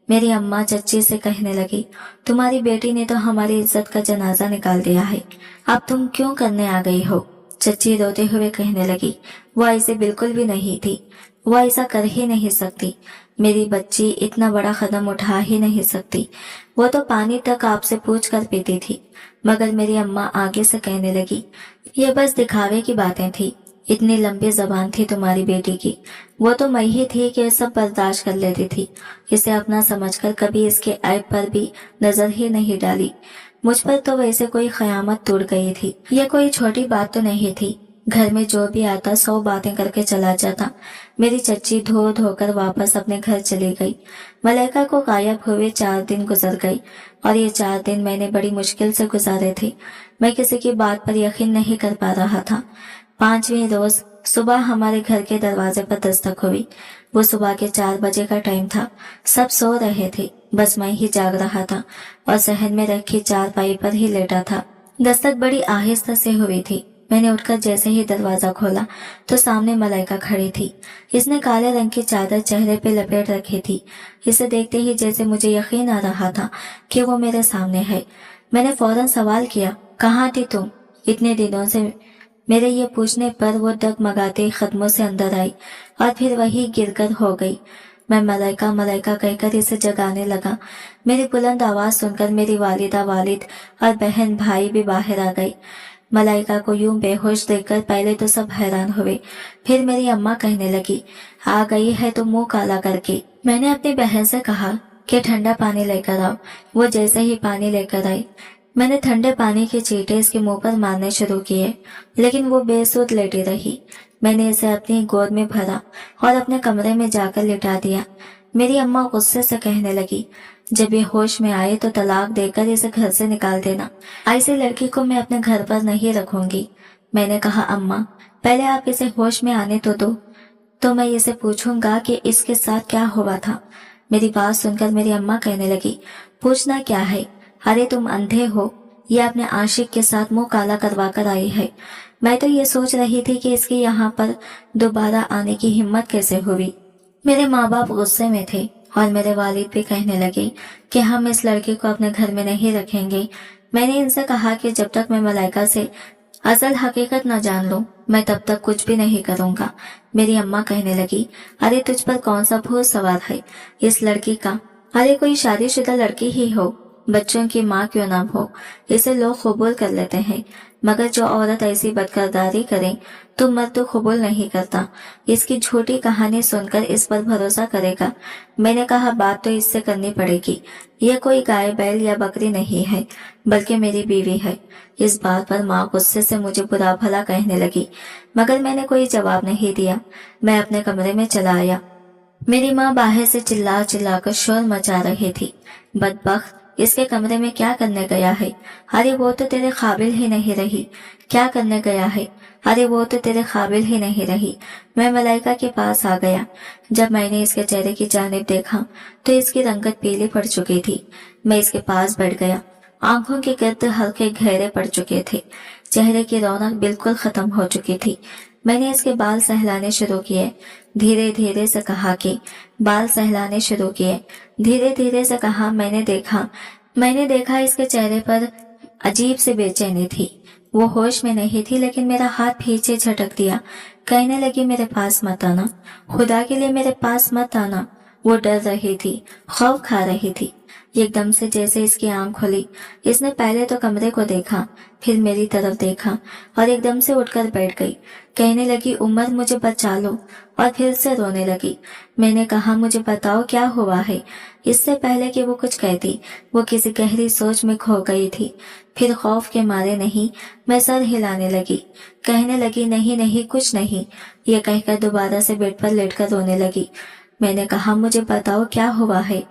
मेरी अम्मा चच्ची से कहने लगी, तुम्हारी बेटी ने तो हमारी इज्जत का जनाजा निकाल दिया है, अब तुम क्यों करने आ गई हो। चच्ची रोते हुए कहने लगी, वो ऐसे बिल्कुल भी नहीं थी। वो ऐसा कर ही नहीं सकती। मेरी बच्ची इतना बड़ा कदम उठा ही नहीं सकती। वो तो पानी तक आपसे पूछ कर पीती थी। मगर मेरी अम्मा आगे से कहने लगी, ये बस दिखावे की बातें थी। इतनी लंबी जबान थी तुम्हारी बेटी की। वो तो मैं ही थी कि सब बर्दाश्त कर लेती थी। इसे अपना समझकर कभी इसके ऐब पर भी नजर ही नहीं डाली। मुझ पर तो वैसे कोई क़यामत टूट गई थी। ये कोई छोटी बात तो नहीं थी। घर में जो भी आता 100 बातें करके चला जाता। मेरी चच्ची धो धोकर वापस अपने घर चली गई। मलाइका को गायब हुए 4 दिन गुजर गई और ये 4 दिन मैंने बड़ी मुश्किल से गुजारे थे। मैं किसी की बात पर यकीन नहीं कर पा रहा था। 5वें रोज सुबह हमारे घर के दरवाजे पर दस्तक हुई। वो सुबह के 4 बजे का टाइम था। सब सो रहे थे, बस मैं ही जाग रहा था और सहन में रखी चारपाई पर ही लेटा था। दस्तक बड़ी आहिस्ता से हुई थी। मैंने उठकर जैसे ही दरवाजा खोला तो सामने मलाइका खड़ी थी। इसने काले रंग की चादर चेहरे पे लपेट रखी थी। इसे देखते ही जैसे मुझे यकीन आ रहा था कि वो मेरे सामने है। मैंने फौरन सवाल किया, कहाँ थी तुम इतने दिनों से। मेरे ये पूछने पर वो डगमगाते कदमों से अंदर आई और फिर वही गिरकर हो गई। मैं मलाइका मलाइका कहकर इसे जगाने लगा। मेरी बुलंद आवाज सुनकर मेरी वालिदा, वालिद और बहन भाई भी बाहर आ गए। मलाइका को यूं बेहोश देखकर पहले तो सब हैरान हुए। फिर मेरी अम्मा कहने लगी, आ गई है तो मुंह काला करके। मैंने अपनी बहन से कहा कि ठंडा पानी लेकर आओ। वो जैसे ही पानी लेकर आई, मैंने ठंडे पानी के छींटे इसके मुंह पर मारने शुरू किए, लेकिन वो बेसुध लेटी रही। मैंने इसे अपनी गोद में भरा और अपने कमरे में जाकर लिटा दिया। मेरी अम्मा गुस्से से कहने लगी, जब ये होश में आए तो तलाक देकर इसे घर से निकाल देना। ऐसी लड़की को मैं अपने घर पर नहीं रखूंगी। मैंने कहा, अम्मा पहले आप इसे होश में आने तो मैं इसे पूछूंगा कि इसके साथ क्या हुआ था। मेरी बात सुनकर मेरी अम्मा कहने लगी, पूछना क्या है, अरे तुम अंधे हो। ये अपने आशिक के साथ मुंह काला करवा कर आई है। मैं तो ये सोच रही थी कि इसकी यहाँ पर दोबारा आने की हिम्मत कैसे हुई। मेरे माँ बाप गुस्से में थे और मेरे वालिद भी कहने लगे कि हम इस लड़के को अपने घर में नहीं रखेंगे। मैंने इनसे कहा कि जब तक मैं मलाइका से असल हकीकत न जान लूं, मैं तब तक कुछ भी नहीं करूंगा। मेरी अम्मा कहने लगी, अरे तुझ पर कौन सा भूत सवार है इस लड़की का। अरे कोई शादीशुदा लड़की ही हो, बच्चों की माँ क्यों ना हो, इसे लोग कबूल कर लेते हैं। मगर जो औरत ऐसी बदकिरदारी करे तो मर्द तो कबूल नहीं करता। इसकी झूठी कहानी सुनकर इस पर भरोसा करेगा। मैंने कहा, बात तो इससे करनी पड़ेगी। यह कोई गाय बैल या बकरी नहीं है, बल्कि मेरी बीवी है। इस बात पर माँ गुस्से से मुझे बुरा भला कहने लगी, मगर मैंने कोई जवाब नहीं दिया। मैं अपने कमरे में चला आया। मेरी माँ बाहर से चिल्ला चिल्लाकर शोर मचा रही थी, बदबख्त इसके कमरे में क्या करने गया है। अरे वो तो तेरे काबिल ही नहीं रही। क्या करने गया है, अरे वो तो तेरे काबिल ही नहीं रही। मैं मलाइका के पास आ गया। जब मैंने इसके चेहरे की जानिब देखा तो इसकी रंगत पीली पड़ चुकी थी। मैं इसके पास बैठ गया। आंखों के गिर्द हल्के घेरे पड़ चुके थे। चेहरे की रौनक बिल्कुल खत्म हो चुकी थी। मैंने इसके बाल सहलाने शुरू किए। धीरे धीरे से कहा कि बाल सहलाने शुरू किए। धीरे धीरे से कहा, मैंने देखा इसके चेहरे पर अजीब सी बेचैनी थी। वो होश में नहीं थी, लेकिन मेरा हाथ पीछे झटक दिया। कहने लगी, मेरे पास मत आना, खुदा के लिए मेरे पास मत आना। वो डर रही थी, खौफ खा रही थी। एकदम से जैसे इसकी आंख खुली, इसने पहले तो कमरे को देखा, फिर मेरी तरफ देखा और एकदम से उठकर बैठ गई। कहने लगी, उमर मुझे बचा लो, और फिर से रोने लगी। मैंने कहा, मुझे बताओ क्या हुआ है। इससे पहले कि वो कुछ कहती, वो किसी गहरी सोच में खो गई थी। फिर खौफ के मारे नहीं, मैं सर हिलाने लगी। कहने लगी, नहीं नहीं कुछ नहीं। ये कहकर दोबारा से बेड पर लेटकर रोने लगी। मैंने कहा, मुझे बताओ क्या हुआ है।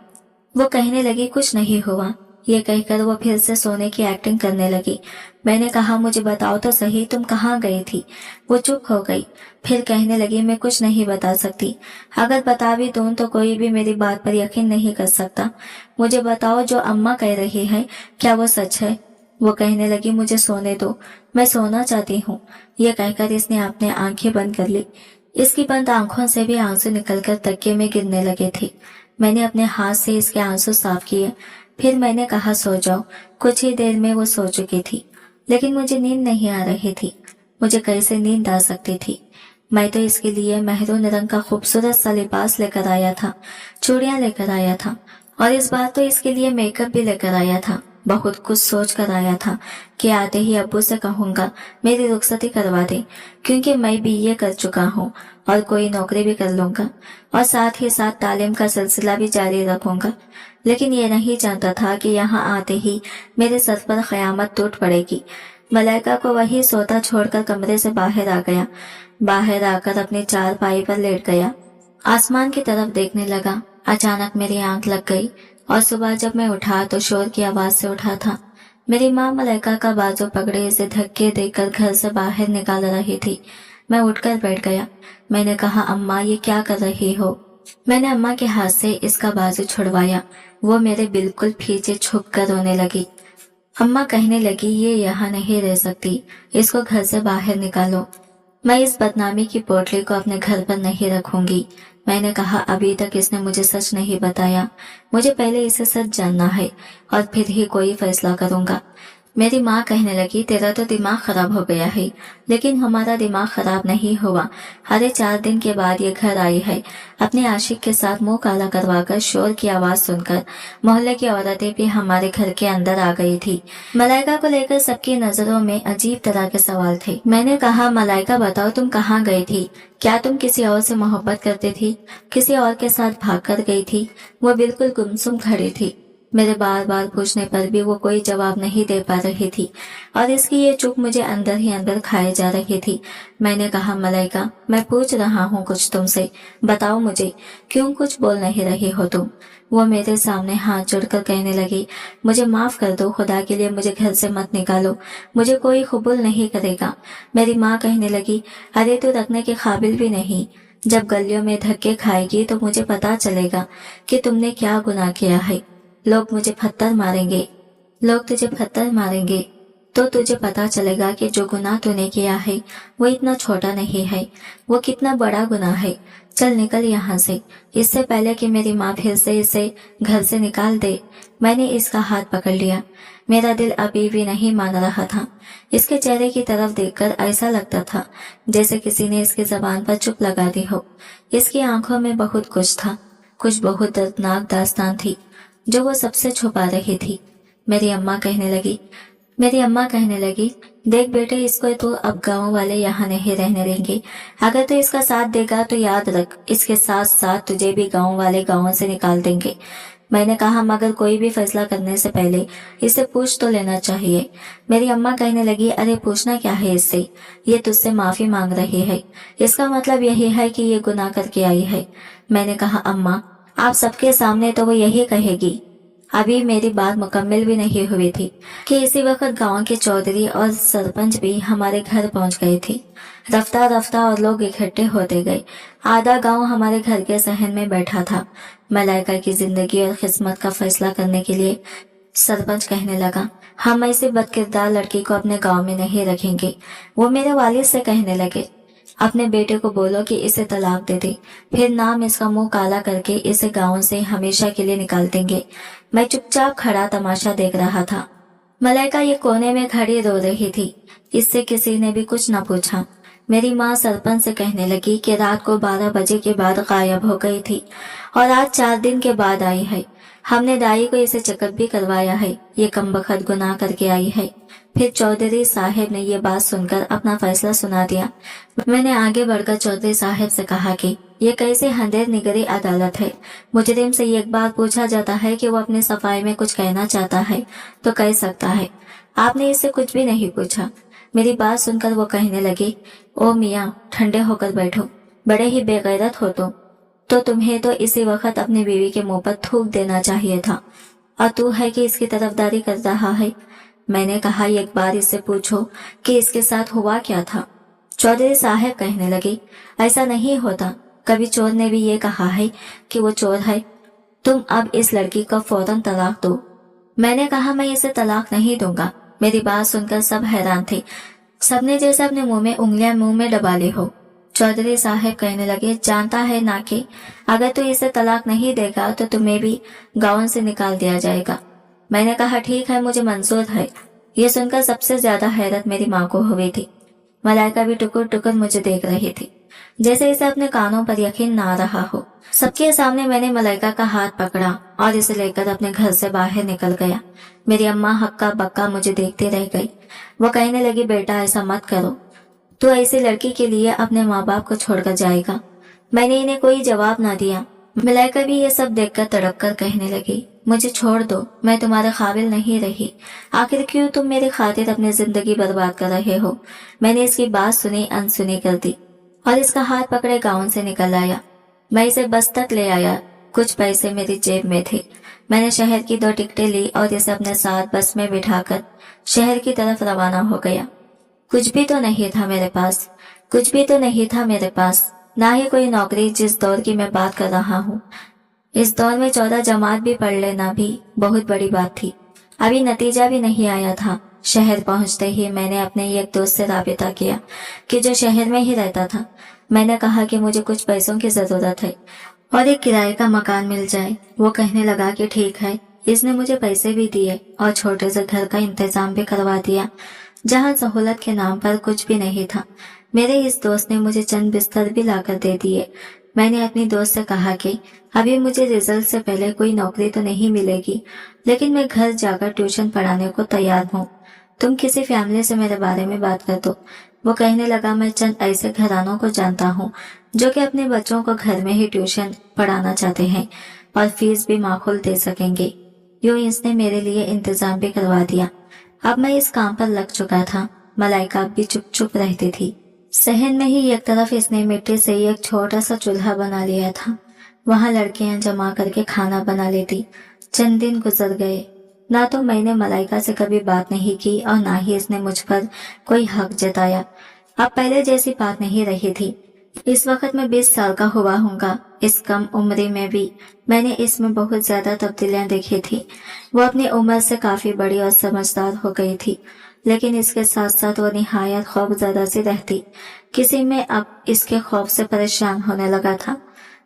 वो कहने लगी, कुछ नहीं हुआ। ये कहकर वो फिर से सोने की एक्टिंग करने लगी। मैंने कहा, मुझे बताओ तो सही, तुम कहाँ गई थी। वो चुप हो गई। फिर कहने लगी, मैं कुछ नहीं बता सकती। अगर बता भी दूं तो कोई भी मेरी बात पर यकीन नहीं कर सकता। मुझे बताओ, जो अम्मा कह रही है क्या वो सच है। वो कहने लगी, मुझे सोने दो, मैं सोना चाहती हूँ। ये कहकर इसने अपने आंखें बंद कर ली। इसकी बंद आंखों से भी आंसू निकलकर तकिए में गिरने लगे थे। मैंने अपने हाथ से इसके आंसू साफ किए। फिर मैंने कहा, सो जाओ। कुछ ही देर में वो सो चुकी थी, लेकिन मुझे नींद नहीं आ रही थी। मुझे कैसे नींद आ सकती थी। मैं तो इसके लिए मेहरून रंग का खूबसूरत सा लिबास लेकर आया था, चूड़ियां लेकर आया था, और इस बार तो इसके लिए मेकअप भी लेकर आया था। बहुत कुछ सोच कर आया था कि आते ही अब्बू से कहूंगा मेरी रुखसती करवा दे, क्योंकि मैं बीए कर चुका हूँ और कोई नौकरी भी कर लूंगा, और साथ ही साथ तालीम का सिलसिला भी जारी रखूंगा। लेकिन ये नहीं जानता था कि यहाँ आते ही मेरे सर पर क़यामत टूट पड़ेगी। मलाइका को वही सोता छोड़कर कमरे से बाहर आ गया। बाहर आकर अपनी चारपाई पर लेट गया। आसमान की तरफ देखने लगा। अचानक मेरी आंख लग गई और सुबह जब मैं उठा तो शोर की आवाज से उठा था। मेरी माँ मलाइका का बाजू पकड़े इसे धक्के देकर घर से बाहर निकाल रही थी। मैं उठकर बैठ गया। मैंने कहा, अम्मा ये क्या कर रही हो। मैंने अम्मा के हाथ से इसका बाजू छुड़वाया। वो मेरे बिल्कुल पीछे छुप कर रोने लगी। अम्मा कहने लगी, ये यहाँ नहीं रह सकती, इसको घर से बाहर निकालो। मैं इस बदनामी की पोटली को अपने घर पर नहीं रखूंगी। मैंने कहा, अभी तक इसने मुझे सच नहीं बताया। मुझे पहले इसे सच जानना है और फिर ही कोई फैसला करूंगा। मेरी माँ कहने लगी, तेरा तो दिमाग खराब हो गया है। लेकिन हमारा दिमाग खराब नहीं हुआ। अरे 4 दिन के बाद ये घर आई है, अपने आशिक के साथ मुंह काला करवाकर। शोर की आवाज सुनकर मोहल्ले की औरतें भी हमारे घर के अंदर आ गई थी। मलाइका को लेकर सबकी नजरों में अजीब तरह के सवाल थे। मैंने कहा, मलाइका बताओ, तुम कहाँ गई थी। क्या तुम किसी और से मोहब्बत करती थी, किसी और के साथ भाग कर गई थी। वो बिल्कुल गुमसुम खड़ी थी। मेरे बार बार पूछने पर भी वो कोई जवाब नहीं दे पा रही थी और इसकी ये चुप मुझे अंदर ही अंदर खाए जा रही थी। मैंने कहा, मलाइका मैं पूछ रहा हूँ कुछ तुमसे, बताओ मुझे, क्यों कुछ बोल नहीं रही हो तुम। वो मेरे सामने हाथ जोड़कर कहने लगी, मुझे माफ कर दो, खुदा के लिए मुझे घर से मत निकालो, मुझे कोई कबूल नहीं करेगा। मेरी माँ कहने लगी, अरे तू रखने के काबिल भी नहीं। जब गलियों में धक्के खाएगी तो मुझे पता चलेगा कि तुमने क्या गुनाह किया है। लोग मुझे पत्थर मारेंगे, लोग तुझे पत्थर मारेंगे, तो तुझे पता चलेगा कि जो गुनाह तूने किया है वो इतना छोटा नहीं है, वो कितना बड़ा गुनाह है। चल निकल यहाँ से, इससे पहले कि मेरी माँ फिर से इसे घर से निकाल दे। मैंने इसका हाथ पकड़ लिया। मेरा दिल अभी भी नहीं मान रहा था। इसके चेहरे की तरफ देखकर ऐसा लगता था जैसे किसी ने इसकी जबान पर चुप लगा दी हो। इसकी आंखों में बहुत कुछ था, कुछ बहुत दर्दनाक दास्तान थी जो वो सबसे छुपा रही थी। मेरी अम्मा कहने लगी, देख बेटे, इसको तो अब गांव वाले यहाँ नहीं रहने देंगे। अगर तू इसका साथ देगा तो याद रख, इसके साथ साथ तुझे भी गांव वाले गांव से निकाल देंगे। मैंने कहा, मगर कोई भी फैसला करने से पहले इससे पूछ तो लेना चाहिए। मेरी अम्मा कहने लगी, अरे पूछना क्या है इससे, ये तुझसे माफी मांग रही है, इसका मतलब यही है कि ये गुनाह करके आई है। मैंने कहा, अम्मा आप सबके सामने तो वो यही कहेगी। अभी मेरी बात मुकम्मल भी नहीं हुई थी कि इसी वक्त गांव के चौधरी और सरपंच भी हमारे घर पहुंच गए थे। रफ्ता रफ्ता और लोग इकट्ठे होते गए। आधा गांव हमारे घर के सहन में बैठा था। मलाइका की जिंदगी और किस्मत का फैसला करने के लिए सरपंच कहने लगा, हम ऐसे बदकिरदार लड़की को अपने गांव में नहीं रखेंगे। वो मेरे वालिद से कहने लगे, अपने बेटे को बोलो कि इसे तलाक दे दे, फिर नाम इसका मुंह काला करके इसे गांव से हमेशा के लिए निकाल देंगे। मैं चुपचाप खड़ा तमाशा देख रहा था। मलाइका ये कोने में खड़ी रो रही थी। इससे किसी ने भी कुछ न पूछा। मेरी माँ सरपंच से कहने लगी कि रात को 12 बजे के बाद गायब हो गई थी और आज 4 दिन के बाद आई है। हमने दाई को इसे चेकअप भी करवाया है। ये कमबख्त गुनाह करके आई है। फिर चौधरी साहब ने ये बात सुनकर अपना फैसला सुना दिया। मैंने आगे बढ़कर चौधरी साहब से कहा कि ये कैसे हंदेर निगरी अदालत है। मुजरिम से एक बार पूछा जाता है कि वो अपनी सफाई में कुछ कहना चाहता है तो कह सकता है। आपने इससे कुछ भी नहीं पूछा। मेरी बात सुनकर वो कहने लगी, ओ मियाँ ठंडे होकर बैठो, बड़े ही बेगैरत हो तो तुम्हें तो इसी वक्त अपनी बीवी के मुंह पर थूक देना चाहिए था, और तू है कि इसकी तरफदारी कर रहा है। मैंने कहा एक बार इससे पूछो कि इसके साथ हुआ क्या था। चौधरी साहब कहने लगे, ऐसा नहीं होता, कभी चोर ने भी ये कहा है कि वो चोर है। तुम अब इस लड़की को फौरन तलाक दो। मैंने कहा मैं इसे तलाक नहीं दूंगा। मेरी बात सुनकर सब हैरान थे। सबने जैसे अपने मुंह में उंगलियां मुंह में दबा ली हो। चौधरी साहब कहने लगे, जानता है ना कि अगर तू इसे तलाक नहीं देगा तो तुम्हें भी गांव से निकाल दिया जाएगा। मैंने कहा ठीक है, मुझे मंजूर है। ये सुनकर सबसे ज्यादा हैरत मेरी माँ को हुई थी। मलाइका भी टुकुर टुकुर मुझे देख रही थी, जैसे इसे अपने कानों पर यकीन ना रहा हो। सबके सामने मैंने मलाइका का हाथ पकड़ा और इसे लेकर अपने घर से बाहर निकल गया। मेरी अम्मा हक्का बक्का मुझे देखते रह गई। वो कहने लगी, बेटा ऐसा मत करो, तू ऐसी लड़की के लिए अपने माँ बाप को छोड़कर जाएगा। मैंने इन्हें कोई जवाब ना दिया। मलाइका भी ये सब देखकर तड़प कर कहने लगी, मुझे छोड़ दो, मैं तुम्हारे काबिल नहीं रही। आखिर क्यों तुम मेरी खातिर अपनी जिंदगी बर्बाद कर रहे हो। मैंने इसकी बात सुनी अनसुनी कर दी और इसका हाथ पकड़े गांव से निकल आया। मैं इसे बस तक ले आया। कुछ पैसे मेरी जेब में थे। मैंने शहर की 2 टिकटें ली और इसे अपने साथ बस में बिठाकर शहर की तरफ रवाना हो गया। कुछ भी तो नहीं था मेरे पास, कुछ भी तो नहीं था मेरे पास, ना ही कोई नौकरी जिस दौर की मैं बात कर रहा हूँ। इस दौर में 14 जमात भी पढ़ लेना भी बहुत बड़ी बात थी। अभी नतीजा भी नहीं आया था। शहर पहुंचते ही मैंने अपने एक दोस्त से राबिता किया कि जो शहर में ही रहता था। मैंने कहा कि मुझे कुछ पैसों की जरूरत है और एक किराए का मकान मिल जाए। वो कहने लगा कि ठीक है। इसने मुझे पैसे भी दिए और छोटे से घर का इंतजाम भी करवा दिया, जहाँ सहूलत के नाम पर कुछ भी नहीं था। मेरे इस दोस्त ने मुझे चंद बिस्तर भी लाकर दे दिए। मैंने अपनी दोस्त से कहा कि अभी मुझे रिजल्ट से पहले कोई नौकरी तो नहीं मिलेगी, लेकिन मैं घर जाकर ट्यूशन पढ़ाने को तैयार हूँ। तुम किसी फैमिली से मेरे बारे में बात कर दो। वो कहने लगा, मैं चंद ऐसे घरानों को जानता हूँ जो कि अपने बच्चों को घर में ही ट्यूशन पढ़ाना चाहते हैं और फीस भी माकूल दे सकेंगे। यूं इसने मेरे लिए इंतजाम भी करवा दिया। अब मैं इस काम पर लग चुका था। मलाइका भी चुप चुप रहती थी। सहन में ही एक तरफ इसने मिट्टी से एक छोटा सा चूल्हा बना लिया था। वहां लड़कियां जमा करके खाना बना लेती। चंद दिन गुजर गए। ना तो मैंने मलाइका से कभी बात नहीं की और ना ही इसने मुझ पर कोई हक जताया। अब पहले जैसी बात नहीं रही थी। इस वक्त मैं 20 साल का हुआ हूँगा। इस कम उम्री में भी मैंने इसमें बहुत ज्यादा तब्दीलियां देखी थी। वो अपनी उम्र से काफी बड़ी और समझदार हो गई थी, लेकिन इसके साथ साथ वो निहायत खौफजदा सी रहती। किसी में अब इसके खौफ से परेशान होने लगा था।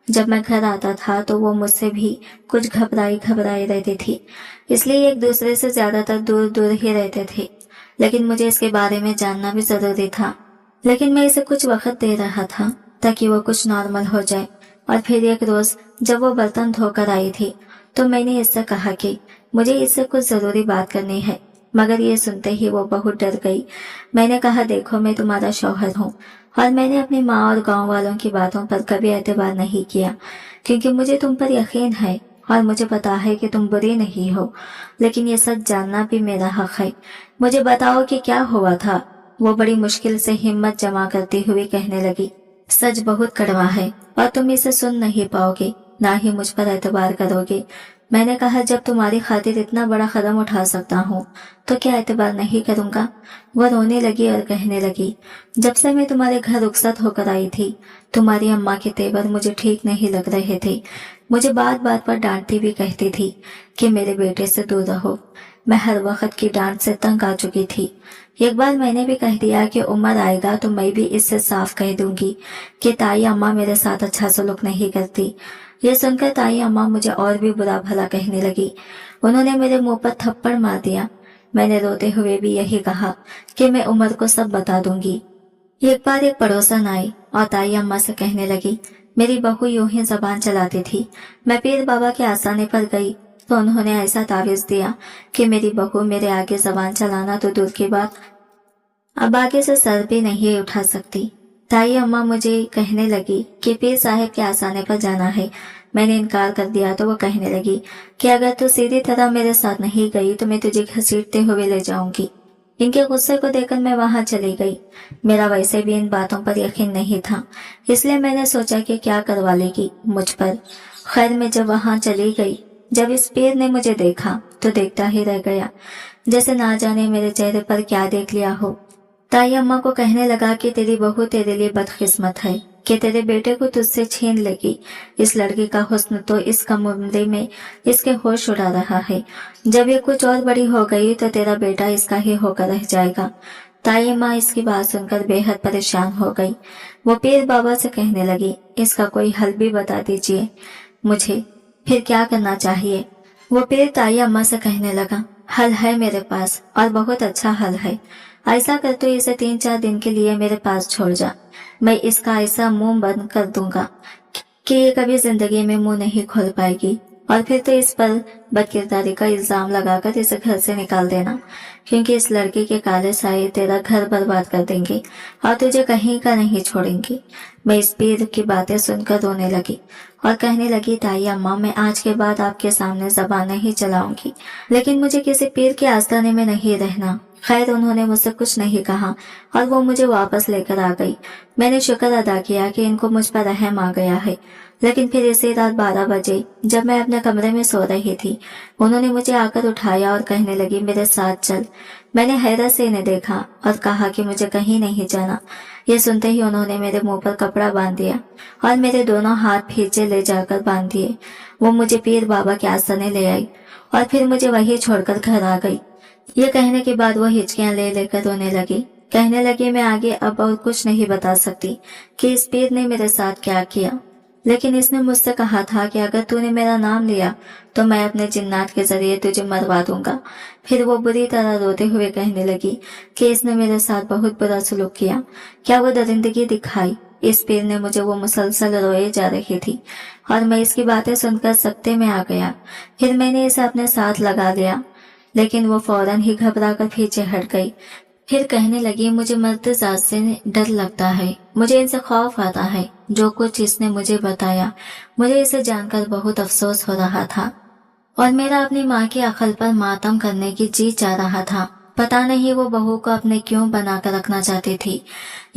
जब मैं घर आता था तो वो मुझसे भी कुछ घबराई रहती थी, इसलिए एक दूसरे से ज्यादातर दूर दूर ही रहते थे। लेकिन मुझे इसके बारे में जानना भी जरूरी था। लेकिन मैं इसे कुछ वक्त दे रहा था ताकि वो कुछ नॉर्मल हो जाए। और फिर एक रोज जब वो बर्तन धोकर आई थी तो मैंने इससे कहा कि मुझे इससे कुछ जरूरी बात करनी है, मगर ये सुनते ही वो बहुत डर गई। मैंने कहा, देखो मैं तुम्हारा शौहर हूँ और मैंने अपनी माँ और गांव वालों की बातों पर कभी एतबार नहीं किया, क्योंकि मुझे तुम पर यकीन है और मुझे पता है कि तुम बुरी नहीं हो। लेकिन ये सच जानना भी मेरा हक है। मुझे बताओ कि क्या हुआ था। वो बड़ी मुश्किल से हिम्मत जमा करती हुई कहने लगी, सच बहुत कड़वा है और तुम इसे सुन नहीं पाओगे, ना ही मुझ पर एतबार करोगे। मैंने कहा, जब तुम्हारी खातिर इतना बड़ा कदम उठा सकता हूँ तो क्या एतबार नहीं करूँगा। वो रोने लगी और कहने लगी, जब से मैं तुम्हारे घर रुखसत होकर आई थी तुम्हारी अम्मा के तेवर मुझे ठीक नहीं लग रहे थे। मुझे बात बात पर डांटती भी कहती थी कि मेरे बेटे से दूर रहो। मैं हर वक्त की डांट से तंग आ चुकी थी। एक बार मैंने भी कह दिया कि उम्र आएगा तो मैं भी इससे साफ कह दूंगी कि ताई अम्मा मेरे साथ अच्छा सलूक नहीं करती। ये सुनकर ताई अम्मा मुझे और भी बुरा भला कहने लगी। उन्होंने मेरे मुंह पर थप्पड़ मार दिया। मैंने रोते हुए भी यही कहा कि मैं उमर को सब बता दूंगी। एक बार एक पड़ोसन आई और ताई अम्मा से कहने लगी, मेरी बहू यूं ही जबान चलाती थी। मैं पीर बाबा के आसाने पर गई तो उन्होंने ऐसा तावीज दिया कि मेरी बहू मेरे आगे जबान चलाना तो दूर की बात, अब आगे से सर भी नहीं उठा सकती। ताई अम्मा मुझे कहने लगी कि पीर साहब के आसाने पर जाना है। मैंने इनकार कर दिया तो वो कहने लगी कि अगर तू सीधी तरह मेरे साथ नहीं गई तो मैं तुझे घसीटते हुए ले जाऊंगी। इनके गुस्से को देखकर मैं वहां चली गई। मेरा वैसे भी इन बातों पर यकीन नहीं था, इसलिए मैंने सोचा कि क्या करवा लेगी मुझ पर। खैर मैं जब वहां चली गई, जब इस पीर ने मुझे देखा तो देखता ही रह गया, जैसे ना जाने मेरे चेहरे पर क्या देख लिया हो। ताई अम्मा को कहने लगा कि तेरी बहू तेरे लिए बदकिस्मत है कि तेरे बेटे को तुझसे छीन लेगी। इस लड़की का हुस्न तो इस कम उम्र में इसके होश उड़ा रहा है। जब ये कुछ और बड़ी हो गई तो तेरा बेटा इसका ही होकर रह जाएगा। ताई अम्मा इसकी बात सुनकर बेहद परेशान हो गई। वो पीर बाबा से कहने लगी, इसका कोई हल भी बता दीजिए मुझे, फिर क्या करना चाहिए। वो पीर ताई अम्मा से कहने लगा, हल है मेरे पास और बहुत अच्छा हल है। ऐसा कर तो इसे 3-4 दिन के लिए मेरे पास छोड़ जा। मैं इसका ऐसा मुंह बंद कर दूंगा कि ये कभी जिंदगी में मुंह नहीं खोल पाएगी, और फिर तो इस पर बदकिरदारी का इल्जाम लगाकर इसे घर से निकाल देना, क्योंकि इस लड़के के काले साए तेरा घर बर्बाद कर देंगे और तुझे कहीं का नहीं छोड़ेंगे। मैं इस पीर की बातें सुनकर रोने लगी और कहने लगी, ताई अम्मा मैं आज के बाद आपके सामने जबान नहीं चलाऊंगी, लेकिन मुझे किसी पीर के आस्थाने में नहीं रहना। खैर उन्होंने मुझसे कुछ नहीं कहा और वो मुझे वापस लेकर आ गई। मैंने शुक्र अदा किया कि इनको मुझ पर रहम आ गया है। लेकिन फिर इसी रात 12 बजे जब मैं अपने कमरे में सो रही थी, उन्होंने मुझे आकर उठाया और कहने लगी, मेरे साथ चल। मैंने हैरत से इन्हें देखा और कहा कि मुझे कहीं नहीं जाना। ये सुनते ही उन्होंने मेरे मुंह पर कपड़ा बांध दिया और मेरे दोनों हाथ पीछे ले जाकर बांध दिए। वो मुझे पीर बाबा के आसने ले आई और फिर मुझे वहीं छोड़कर घर आ गई। ये कहने के बाद वो हिचकियां ले लेकर रोने लगी। कहने लगी, मैं आगे अब और कुछ नहीं बता सकती कि इस पीर ने मेरे साथ क्या किया, लेकिन इसने मुझसे कहा था कि अगर तूने मेरा नाम लिया तो मैं अपने जिन्नात के जरिए तुझे मरवा दूंगा। फिर वो बुरी तरह रोते हुए कहने लगी कि इसने मेरे साथ बहुत बुरा सलूक किया, क्या वो दरिंदगी दिखाई। इस पीर ने मुझे वो मुसलसल रोए जा रही थी और मैं इसकी बातें सुनकर सख्ते में आ गया। फिर मैंने इसे अपने साथ लगा लिया, लेकिन वो फौरन ही घबरा कर पीछे हट गई। फिर कहने लगी, मुझे मर्द जात से डर लगता है, मुझे इनसे खौफ आता है। जो कुछ इसने मुझे बताया, मुझे इसे जानकर बहुत अफसोस हो रहा था और मेरा अपनी माँ की अकल पर मातम करने की जी चाह रहा था। पता नहीं वो बहू को अपने क्यों बनाकर रखना चाहती थी,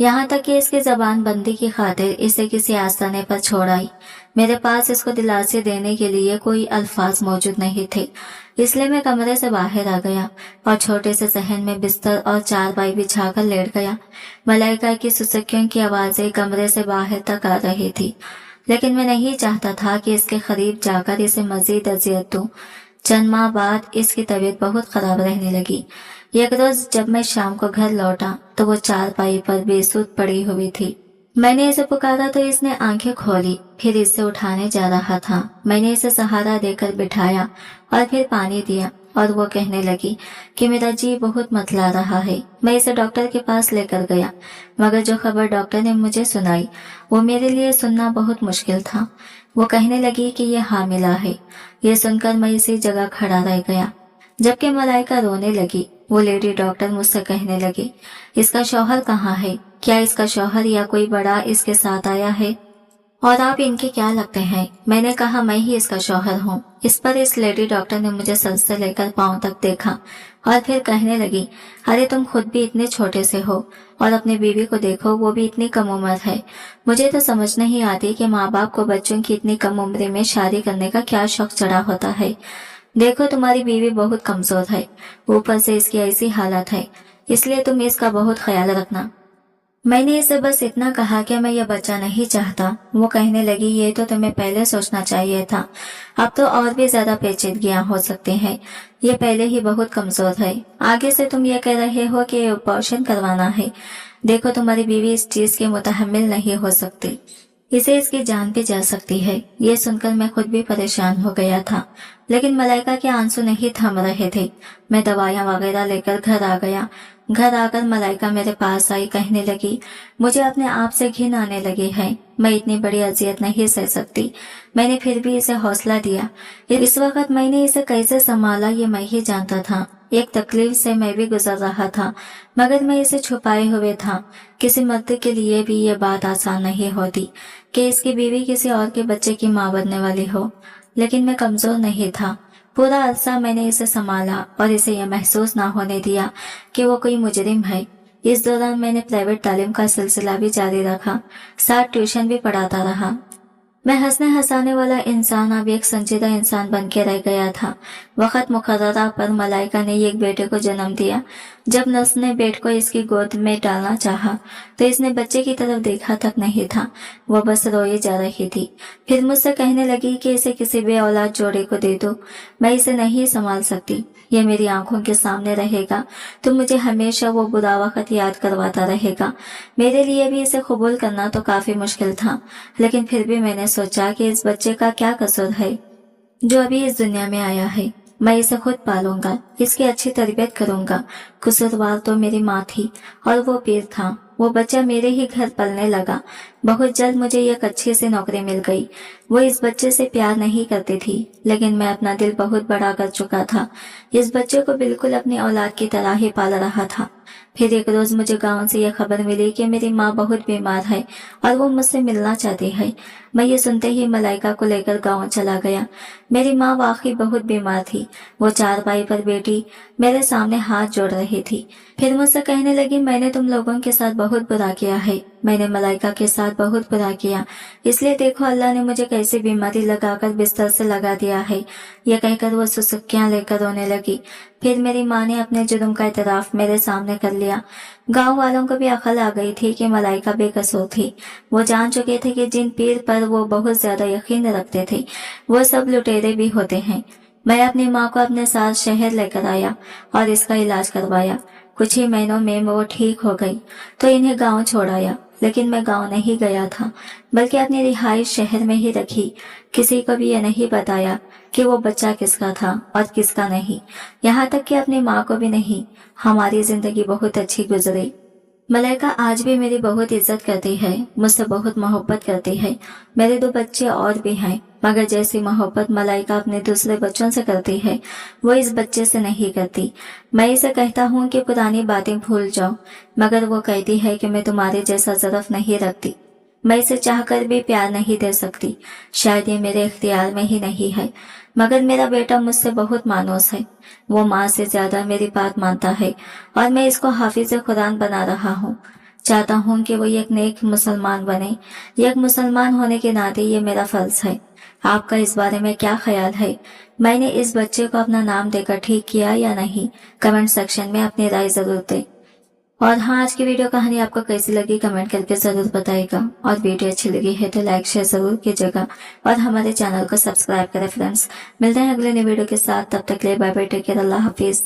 यहाँ तक कि इसकी जबान बंदी की खातिर इसे किसी आस्थाने पर छोड़ आई। मेरे पास इसको दिलासे देने के लिए कोई अल्फाज मौजूद नहीं थे, इसलिए मैं कमरे से बाहर आ गया और छोटे से सहन में बिस्तर और चारपाई बिछाकर लेट गया। मलाइका की सुसुकियों की आवाजें कमरे से बाहर तक आ रही थी, लेकिन मैं नहीं चाहता था कि इसके करीब जाकर इसे मजीद अजियत दूं। चंद माह बाद इसकी तबीयत बहुत खराब रहने लगी। एक रोज जब मैं शाम को घर लौटा तो वो चारपाई पर बेसुध पड़ी हुई थी। मैंने इसे पुकारा तो इसने आंखें खोली, फिर इसे उठाने जा रहा था। मैंने इसे सहारा देकर बिठाया और फिर पानी दिया और वो कहने लगी कि मेरा जी बहुत मतला रहा है। मैं इसे डॉक्टर के पास लेकर गया, मगर जो खबर डॉक्टर ने मुझे सुनाई वो मेरे लिए सुनना बहुत मुश्किल था। वो कहने लगी कि ये हामिला है। ये सुनकर मैं इसी जगह खड़ा रह गया। जबकि मलाइका रोने लगी, वो लेडी डॉक्टर मुझसे कहने लगी, इसका शौहर कहाँ है? क्या इसका शौहर या कोई बड़ा इसके साथ आया है? और आप इनके क्या लगते हैं? मैंने कहा, मैं ही इसका शौहर हूँ। इस पर इस लेडी डॉक्टर ने मुझे सर से लेकर पांव तक देखा और फिर कहने लगी, अरे तुम खुद भी इतने छोटे से हो और अपनी बीवी को देखो, वो भी इतनी कम उम्र है। मुझे तो समझ नहीं आती कि माँ बाप को बच्चों की इतनी कम उम्र में शादी करने का क्या शौक चढ़ा होता है। देखो तुम्हारी बीवी बहुत कमजोर है, ऊपर से इसकी ऐसी हालत है, इसलिए तुम इसका बहुत ख्याल रखना। मैंने इसे बस इतना कहा कि मैं यह बच्चा नहीं चाहता। वो कहने लगी, ये तो तुम्हें पहले सोचना चाहिए था। अब तो और भी ज्यादा पेचीदगियां हो सकती हैं। ये पहले ही बहुत कमजोर है। आगे से तुम ये कह रहे हो कि ऑपरेशन करवाना है। देखो, तुम्हारी बीवी इस चीज के मुतहम्मिल नहीं हो सकती। इसे इसकी जान भी जा सकती है। ये सुनकर मैं खुद भी परेशान हो गया था, लेकिन मलाइका के आंसू नहीं थम रहे थे। मैं दवाइयां वगैरह लेकर घर आ गया। घर आकर मलाइका मेरे पास आई, कहने लगी, मुझे अपने आप से घिन आने लगी है। मैं इतनी बड़ी अजियत नहीं सह सकती। मैंने फिर भी इसे हौसला दिया। इस वक्त मैंने इसे कैसे संभाला ये मैं ही जानता था। एक तकलीफ से मैं भी गुजर रहा था, मगर मैं इसे छुपाए हुए था। किसी मर्द के लिए भी ये बात आसान नहीं होती कि इसकी बीवी किसी और के बच्चे की मां बनने वाली हो, लेकिन मैं कमजोर नहीं था। पूरा अरसा मैंने इसे संभाला और इसे यह महसूस ना होने दिया कि वो कोई मुजरिम है। इस दौरान मैंने प्राइवेट तालीम का सिलसिला भी जारी रखा, साथ ट्यूशन भी पढ़ाता रहा। मैं हंसने हंसाने वाला इंसान अब एक संजीदा इंसान बन के रह गया था। वक्त मुकर्ररा पर मलाइका ने एक बेटे को जन्म दिया। जब नर्स ने बेटे को इसकी गोद में डालना चाहा, तो इसने बच्चे की तरफ देखा तक नहीं था। वो बस रोए जा रही थी। फिर मुझसे कहने लगी कि इसे किसी बे औलाद जोड़े को दे दो। मैं इसे नहीं संभाल सकती। ये मेरी आंखों के सामने रहेगा तो मुझे हमेशा वो बुरा वक्त याद करवाता रहेगा। मेरे लिए भी इसे कबूल करना तो काफी मुश्किल था, लेकिन फिर भी मैंने सोचा कि इस बच्चे का क्या कसूर है जो अभी इस दुनिया में आया है। मैं इसे खुद पालूंगा, इसकी अच्छी तरबियत करूंगा। कसूरवार तो मेरी माँ थी और वो पीर था। वो बच्चा मेरे ही घर पलने लगा। बहुत जल्द मुझे एक अच्छी सी नौकरी मिल गई। वो इस बच्चे से प्यार नहीं करती थी, लेकिन मैं अपना दिल बहुत बड़ा कर चुका था। इस बच्चे को बिल्कुल अपनी औलाद की तरह ही पाल रहा था। फिर एक रोज मुझे गांव से यह खबर मिली कि मेरी माँ बहुत बीमार है और वो मुझसे मिलना चाहती है। मैं ये सुनते ही मलाइका को लेकर गांव चला गया। मेरी माँ वाकई बहुत बीमार थी। वो चारपाई पर बैठी मेरे सामने हाथ जोड़ रही थी। फिर मुझसे कहने लगी, मैंने तुम लोगों के साथ बहुत बुरा किया है। मैंने मलाइका के साथ बहुत बुरा किया, इसलिए देखो अल्लाह ने मुझे कैसी बीमारी लगाकर बिस्तर से लगा दिया है। यह कहकर वो सुसुक्कियां लेकर रोने लगी। फिर मेरी माँ ने अपने जुर्म का इतराफ मेरे सामने कर लिया। गांव वालों को भी अकल आ गई थी कि मलाइका बेकसूर थी। वो जान चुके थे कि जिन पीर पर वो बहुत ज्यादा यकीन रखते थे, वो सब लुटेरे भी होते हैं। मैं अपनी माँ को अपने साथ शहर लेकर आया और इसका इलाज करवाया। कुछ ही महीनों में वो ठीक हो गई तो इन्हें गांव छोड़ आया। लेकिन मैं गांव नहीं गया था, बल्कि अपनी रिहाइश शहर में ही रखी। किसी को भी ये नहीं बताया कि वो बच्चा किसका था और किसका नहीं, यहाँ तक कि अपनी माँ को भी नहीं। हमारी जिंदगी बहुत अच्छी गुजरी। मलाइका आज भी मेरी बहुत इज्जत करती है, मुझसे बहुत मोहब्बत करती है। मेरे 2 बच्चे और भी हैं, मगर जैसी मोहब्बत मलाइका अपने दूसरे बच्चों से करती है, वो इस बच्चे से नहीं करती। मैं इसे कहता हूँ कि पुरानी बातें भूल जाओ, मगर वो कहती है कि मैं तुम्हारे जैसा ज़रफ नहीं रखती। मैं इसे चाहकर भी प्यार नहीं दे सकती। शायद ये मेरे इख्तियार में ही नहीं है, मगर मेरा बेटा मुझसे बहुत मानूस है। वो माँ से ज्यादा मेरी बात मानता है और मैं इसको हाफिज कुरान बना रहा हूँ। चाहता हूँ कि वो एक नेक मुसलमान बने। एक मुसलमान होने के नाते ये मेरा फर्ज है। आपका इस बारे में क्या ख्याल है? मैंने इस बच्चे को अपना नाम देकर ठीक किया या नहीं? कमेंट सेक्शन में अपनी राय जरूर दें। और हाँ, आज की वीडियो कहानी आपको कैसी लगी कमेंट करके जरूर बताइएगा। और वीडियो अच्छी लगी है तो लाइक शेयर जरूर कीजिएगा और हमारे चैनल को सब्सक्राइब करें फ्रेंड्स। मिलते हैं अगले नई वीडियो के साथ, तब तक के लिए बाय बाय, टेक केयर, अल्लाह हाफिज।